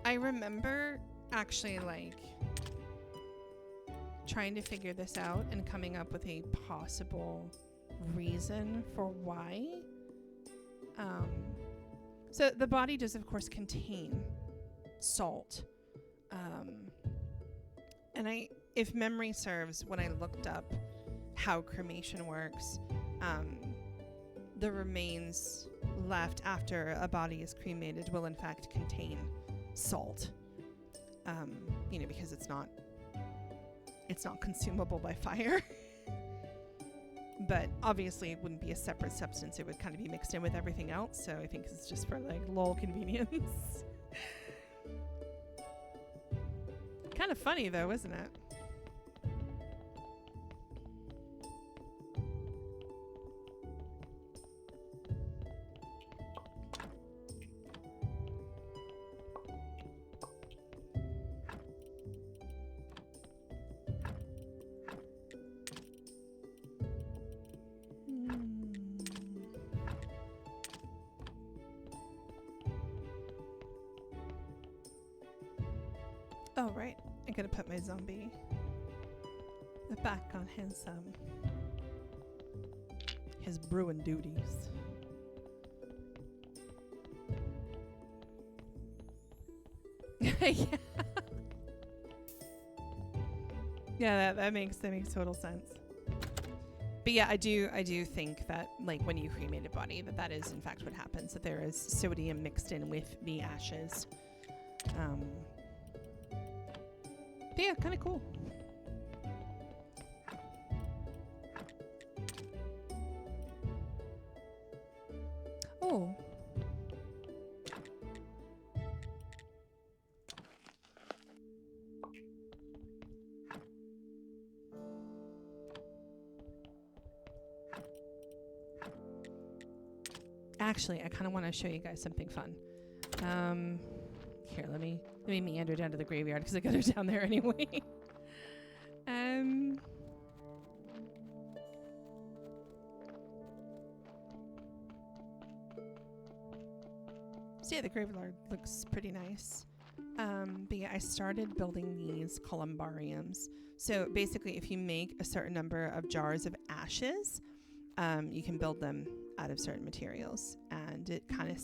Speaker 1: I remember actually like trying to figure this out and coming up with a possible reason for why. So the body does of course contain salt. And if memory serves, when I looked up how cremation works, the remains left after a body is cremated will in fact contain salt, you know, because it's not consumable by fire. But obviously it wouldn't be a separate substance. It would kind of be mixed in with everything else. So I think it's just for like lol convenience. Kind of funny though, isn't it? Oh, right. I gotta put my zombie back on his brewing duties. Yeah. Yeah, that makes total sense. But yeah, I do think that like when you cremate a body, that is in fact what happens. That there is sodium mixed in with the ashes. But yeah, kind of cool. Oh. Actually, I kind of want to show you guys something fun. Here, let me meander down to the graveyard because I got her down there anyway. So yeah, the graveyard looks pretty nice. But yeah, I started building these columbariums. So basically, if you make a certain number of jars of ashes, you can build them out of certain materials, and it kind of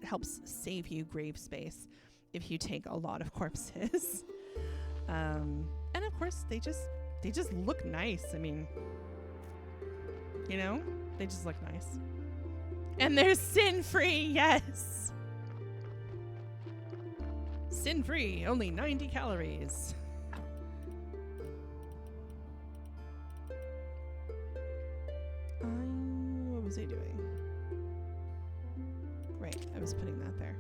Speaker 1: helps save you grave space if you take a lot of corpses. And of course, they just look nice. I mean, you know, they just look nice. And they're sin-free, yes. Sin-free, only 90 calories. What was I doing? Right, I was putting that there.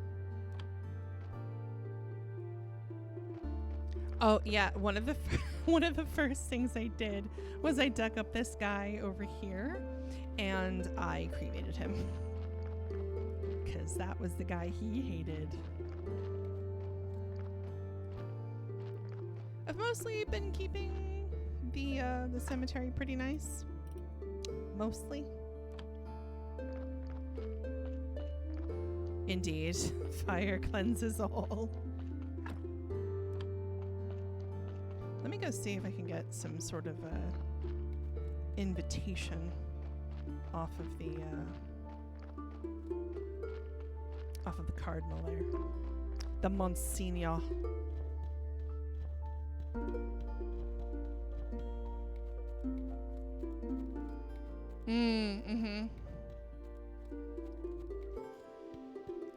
Speaker 1: Oh yeah, one of the first things I did was I dug up this guy over here, and I cremated him because that was the guy he hated. I've mostly been keeping the cemetery pretty nice. Mostly. Indeed, fire cleanses all. Let me go see if I can get some sort of invitation off of the cardinal there. The Monsignor. Mm-hmm.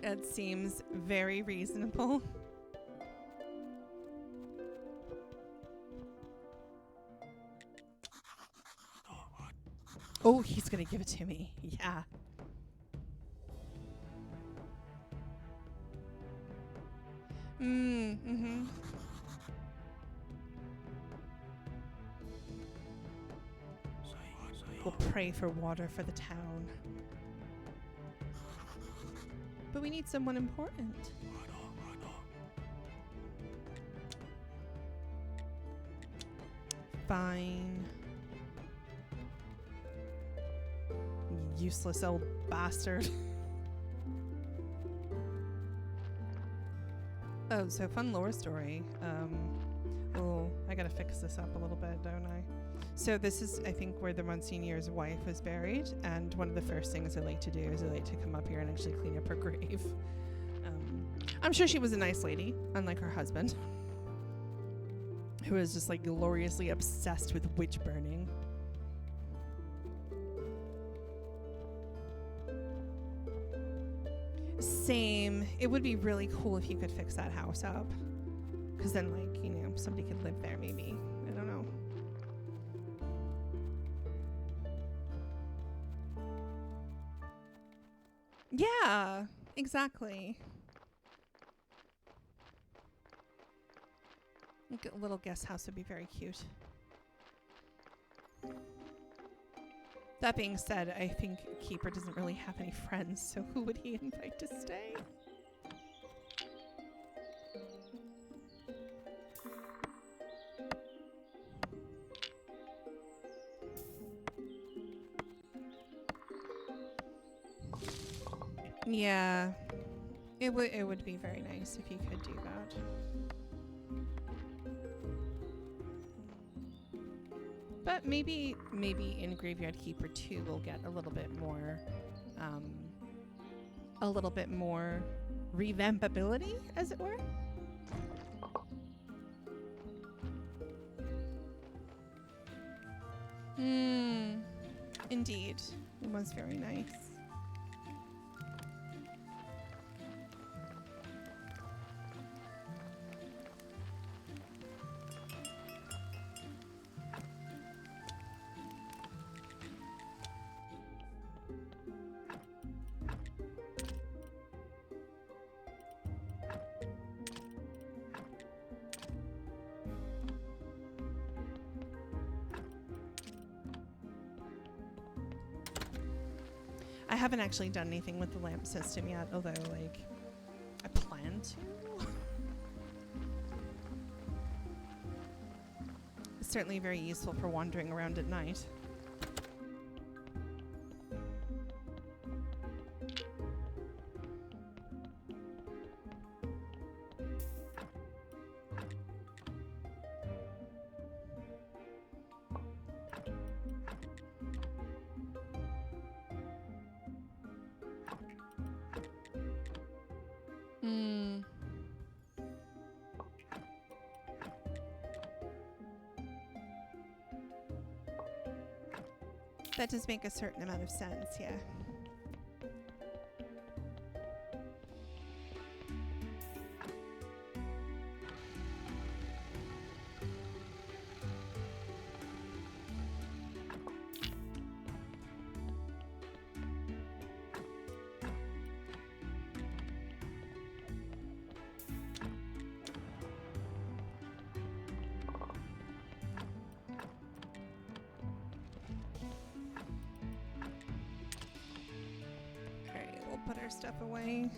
Speaker 1: It seems very reasonable. Oh, he's gonna give it to me. Yeah. Mm-hmm. We'll pray for water for the town. But we need someone important. Fine. Useless old bastard. Oh, so fun lore story. Oh, I gotta fix this up a little bit, don't I? So this is, I think, where the Monsignor's wife was buried, and one of the first things I like to do is I like to come up here and actually clean up her grave. I'm sure she was a nice lady, unlike her husband, who was just like gloriously obsessed with witch burning. Same. It would be really cool if you could fix that house up, because then, like, you know, somebody could live there maybe. I don't know. Yeah, exactly. Like a little guest house would be very cute. That being said, I think Keeper doesn't really have any friends, so who would he invite to stay? Yeah, it would be very nice if you could do that. But maybe in Graveyard Keeper 2 we'll get a little bit more revampability, as it were. Indeed, it was very nice. haven't actually done anything with the lamp system yet, although, like, I plan to. It's certainly very useful for wandering around at night. That does make a certain amount of sense, yeah. Put our stuff away.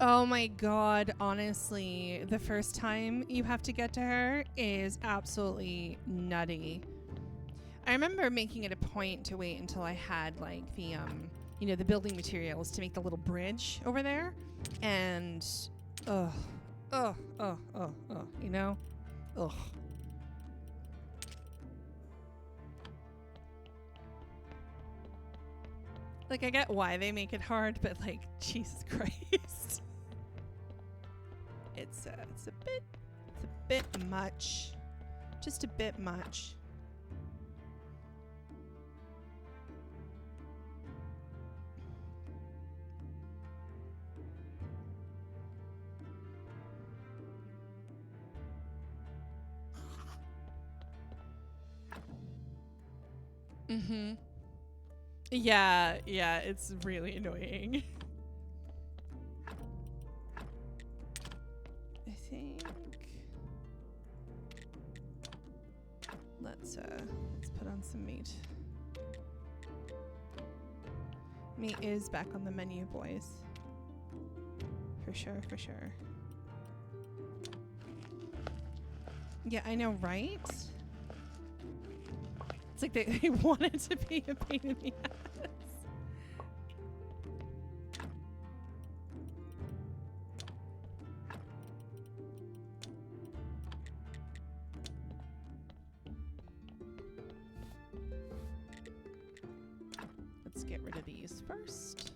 Speaker 1: Oh my god, honestly, the first time you have to get to her is absolutely nutty. I remember making it a point to wait until I had like the you know, the building materials to make the little bridge over there, and you know, ugh. Like, I get why they make it hard, but, like, Jesus Christ. It's a bit much. Just a bit much. Mm-hmm. Yeah, it's really annoying. I think let's put on some meat. Meat is back on the menu, boys. For sure, for sure. Yeah, I know, right? It's like they want it to be a pain in the ass. Let's get rid of these first.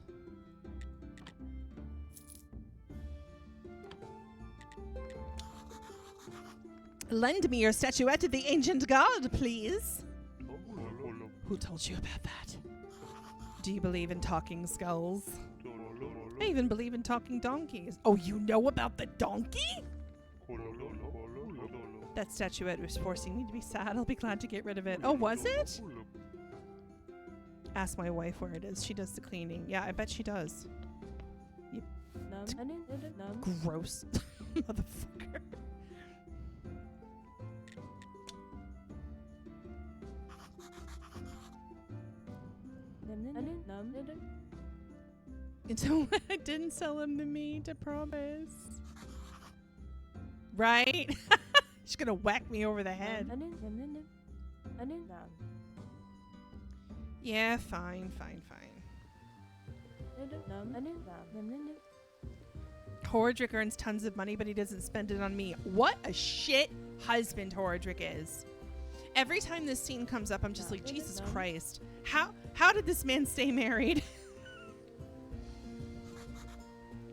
Speaker 1: Lend me your statuette of the ancient god, please. Who told you about that? Do you believe in talking skulls? I even believe in talking donkeys. Oh, you know about the donkey? That statuette was forcing me to be sad. I'll be glad to get rid of it. Oh, was it? Ask my wife where it is. She does the cleaning. Yeah, I bet she does. You gross motherfucker. I didn't sell him to me, to promise. Right? She's gonna whack me over the head. Yeah, fine. Horadrick earns tons of money, but he doesn't spend it on me. What a shit husband Horadrick is. Every time this scene comes up, I'm just like, Jesus Christ. How did this man stay married?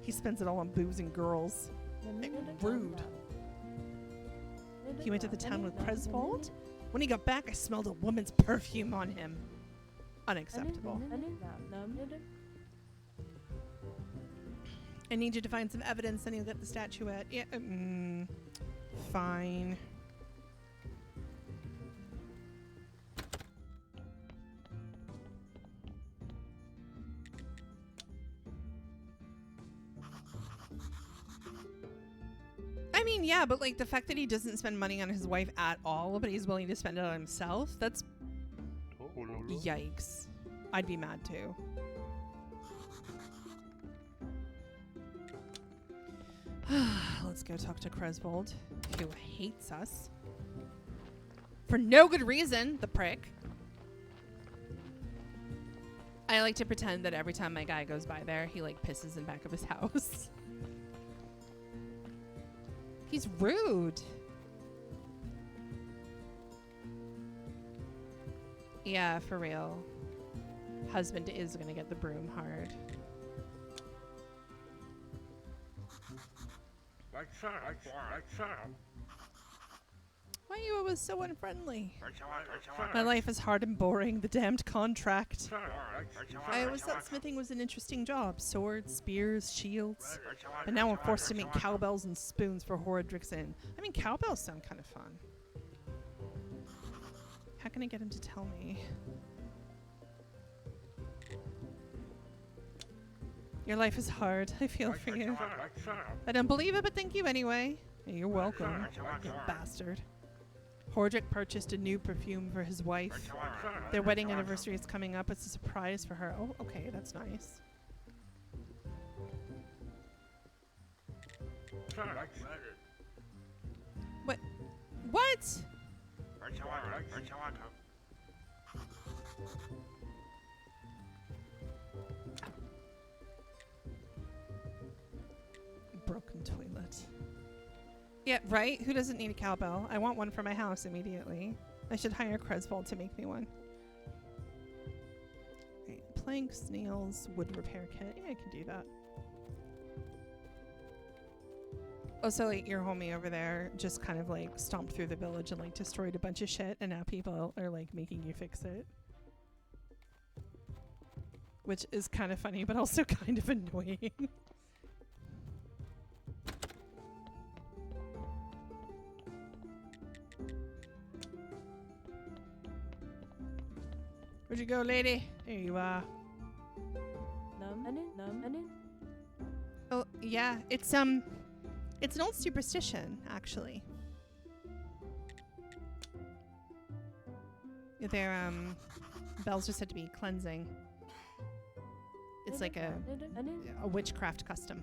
Speaker 1: He spends it all on booze and girls. Rude. He went to the town with Cresvold. When he got back, I smelled a woman's perfume on him. Unacceptable. I need you to find some evidence, then you'll get the statuette. Yeah, fine. I mean, yeah, but like the fact that he doesn't spend money on his wife at all, but he's willing to spend it on himself, that's... Yikes. I'd be mad too. Let's go talk to Cresvold, who hates us. For no good reason, the prick. I like to pretend that every time my guy goes by there, he like pisses in back of his house. He's rude. Yeah, for real. Husband is gonna get the broom hard. Why are you always so unfriendly? My life is hard and boring. The damned contract. I always thought smithing was an interesting job. Swords, spears, shields. But now I'm forced to make cowbells and spoons for Horadrixin. I mean, cowbells sound kind of fun. How can I get him to tell me? Your life is hard. I feel for you. I don't believe it, but thank you anyway. You're welcome, you bastard. Hordrick purchased a new perfume for his wife. Their wedding anniversary is coming up. It's a surprise for her. Oh, okay, that's nice. What? What? Broken toilet. Yeah, right? Who doesn't need a cowbell? I want one for my house immediately. I should hire Cresvold to make me one. Right. Planks, nails, wood repair kit. Yeah, I can do that. Oh, so like your homie over there just kind of like stomped through the village and like destroyed a bunch of shit, and now people are like making you fix it. Which is kind of funny, but also kind of annoying. Where'd you go, lady? There you are. Oh, yeah. It's an old superstition, actually. Their bells just had to be cleansing. It's like a witchcraft custom.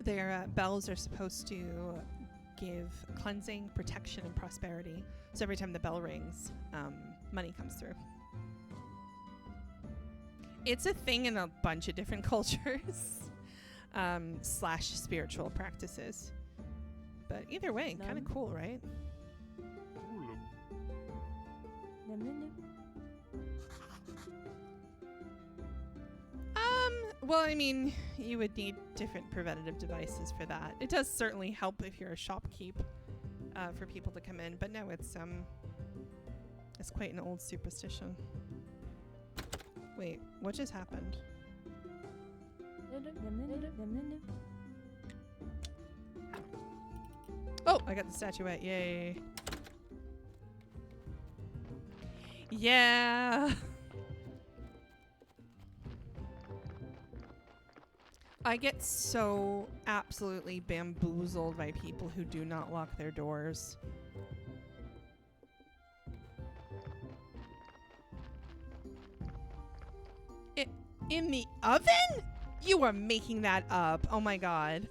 Speaker 1: Their bells are supposed to give cleansing, protection, and prosperity. So every time the bell rings, money comes through. It's a thing in a bunch of different cultures / spiritual practices. But either way, kind of cool, right? Well, I mean, you would need different preventative devices for that. It does certainly help if you're a shopkeep for people to come in, but no, it's quite an old superstition. Wait, what just happened? Oh, I got the statuette. Yay. Yeah. I get so absolutely bamboozled by people who do not lock their doors. In the oven? You are making that up. Oh my god.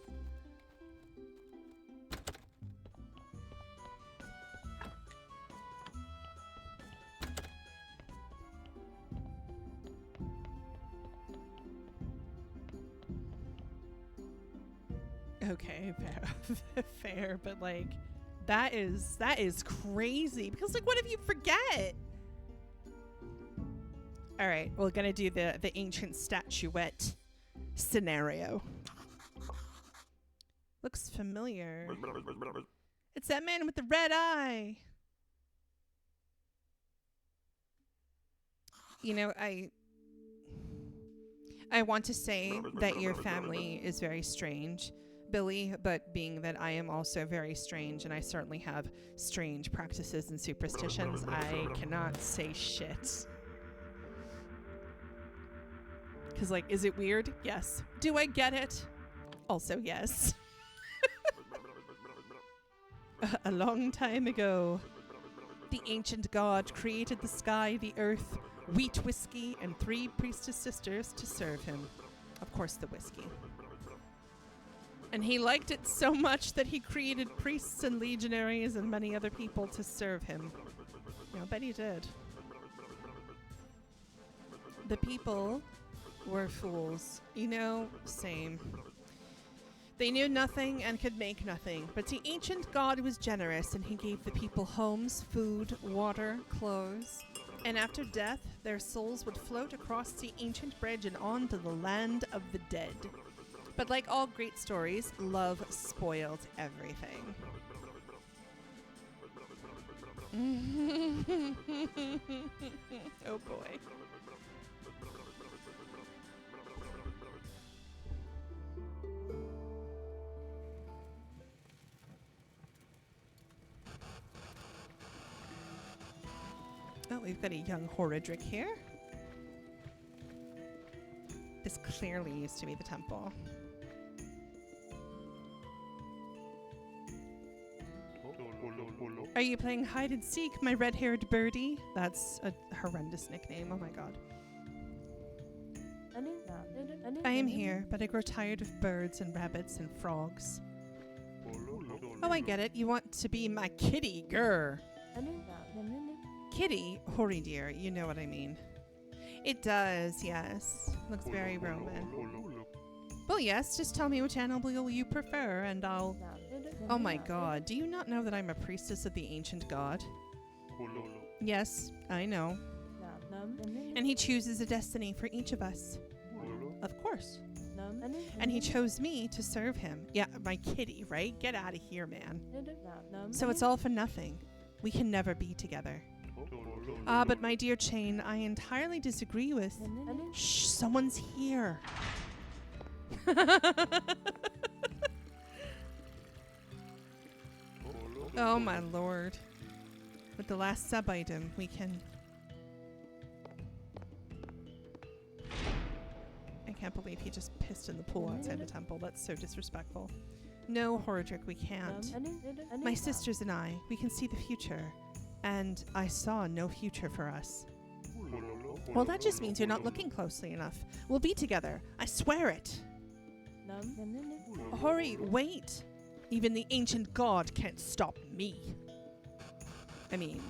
Speaker 1: Okay, fair, but like that is crazy, because like what if you forget? All right, we're gonna do the ancient statuette scenario. Looks familiar. It's that man with the red eye. You know, I want to say that your family is very strange, Billy, but being that I am also very strange and I certainly have strange practices and superstitions, I cannot say shit. Because, like, is it weird? Yes. Do I get it? Also, yes. A long time ago, the ancient god created the sky, the earth, wheat whiskey, and 3 priestess sisters to serve him. Of course, the whiskey. And he liked it so much that he created priests and legionaries and many other people to serve him. Yeah, I bet he did. The people were fools. You know, same. They knew nothing and could make nothing, but the ancient god was generous and he gave the people homes, food, water, clothes. And after death, their souls would float across the ancient bridge and on to the land of the dead. But like all great stories, love spoiled everything. Oh boy. Oh, we've got a young Horadric here. This clearly used to be the temple. Are you playing hide and seek, my red-haired birdie? That's a horrendous nickname. Oh my god. I am here, but I grow tired of birds and rabbits and frogs. Oh, I get it. You want to be my kitty, grr. Kitty? Hori dear, you know what I mean. It does, yes. Looks very Roman. Well, yes, just tell me which animal you prefer and I'll... Oh my god, do you not know that I'm a priestess of the ancient god? Yes, I know. And he chooses a destiny for each of us. Of course. And he chose me to serve him. Yeah, my kitty, right? Get out of here, man. So it's all for nothing. We can never be together. But my dear Chain, I entirely disagree with... Shh, someone's here. Oh my lord. With the last sub-item, we can... I can't believe he just pissed in the pool outside the temple. That's so disrespectful. No, Horadric, we can't. My sisters and I, we can see the future. And I saw no future for us. Well, that just means you're not looking closely enough. We'll be together. I swear it. Hori, wait. Even the ancient god can't stop me. I mean...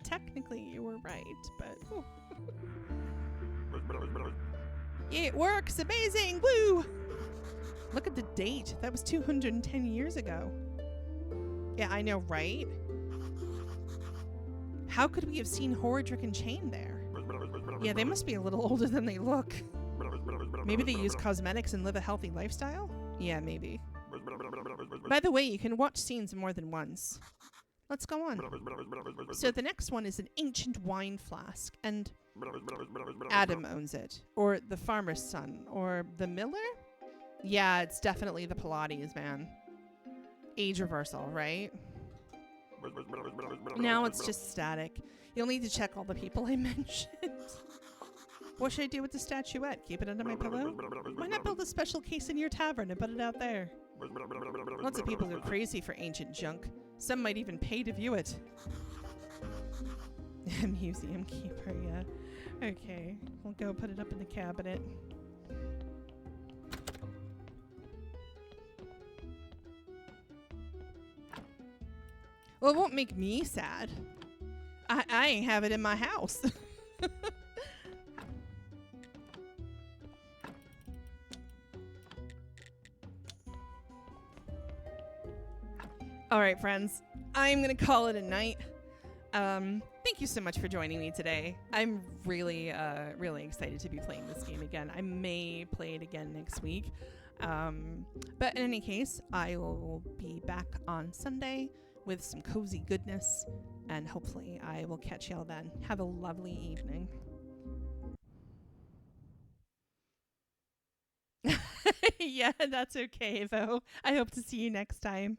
Speaker 1: Technically, you were right, but... It works! Amazing! Woo! Look at the date. That was 210 years ago. Yeah, I know, right? How could we have seen Horadric and Chain there? Yeah, they must be a little older than they look. Maybe they use cosmetics and live a healthy lifestyle? Yeah, maybe. By the way, you can watch scenes more than once. Let's go on. So the next one is an ancient wine flask, and Adam owns it. Or the farmer's son. Or the miller? Yeah, it's definitely the Pilates man. Age reversal, right? Now it's just static. You'll need to check all the people I mentioned. What should I do with the statuette? Keep it under my pillow? Why not build a special case in your tavern and put it out there? Lots of people go crazy for ancient junk. Some might even pay to view it. Museum keeper, yeah. Okay, we'll go put it up in the cabinet. Well, it won't make me sad. I ain't have it in my house. All right, friends. I'm going to call it a night. Thank you so much for joining me today. I'm really, really excited to be playing this game again. I may play it again next week. But in any case, I will be back on Sunday with some cozy goodness, and hopefully I will catch y'all then. Have a lovely evening. Yeah, that's okay, though. I hope to see you next time.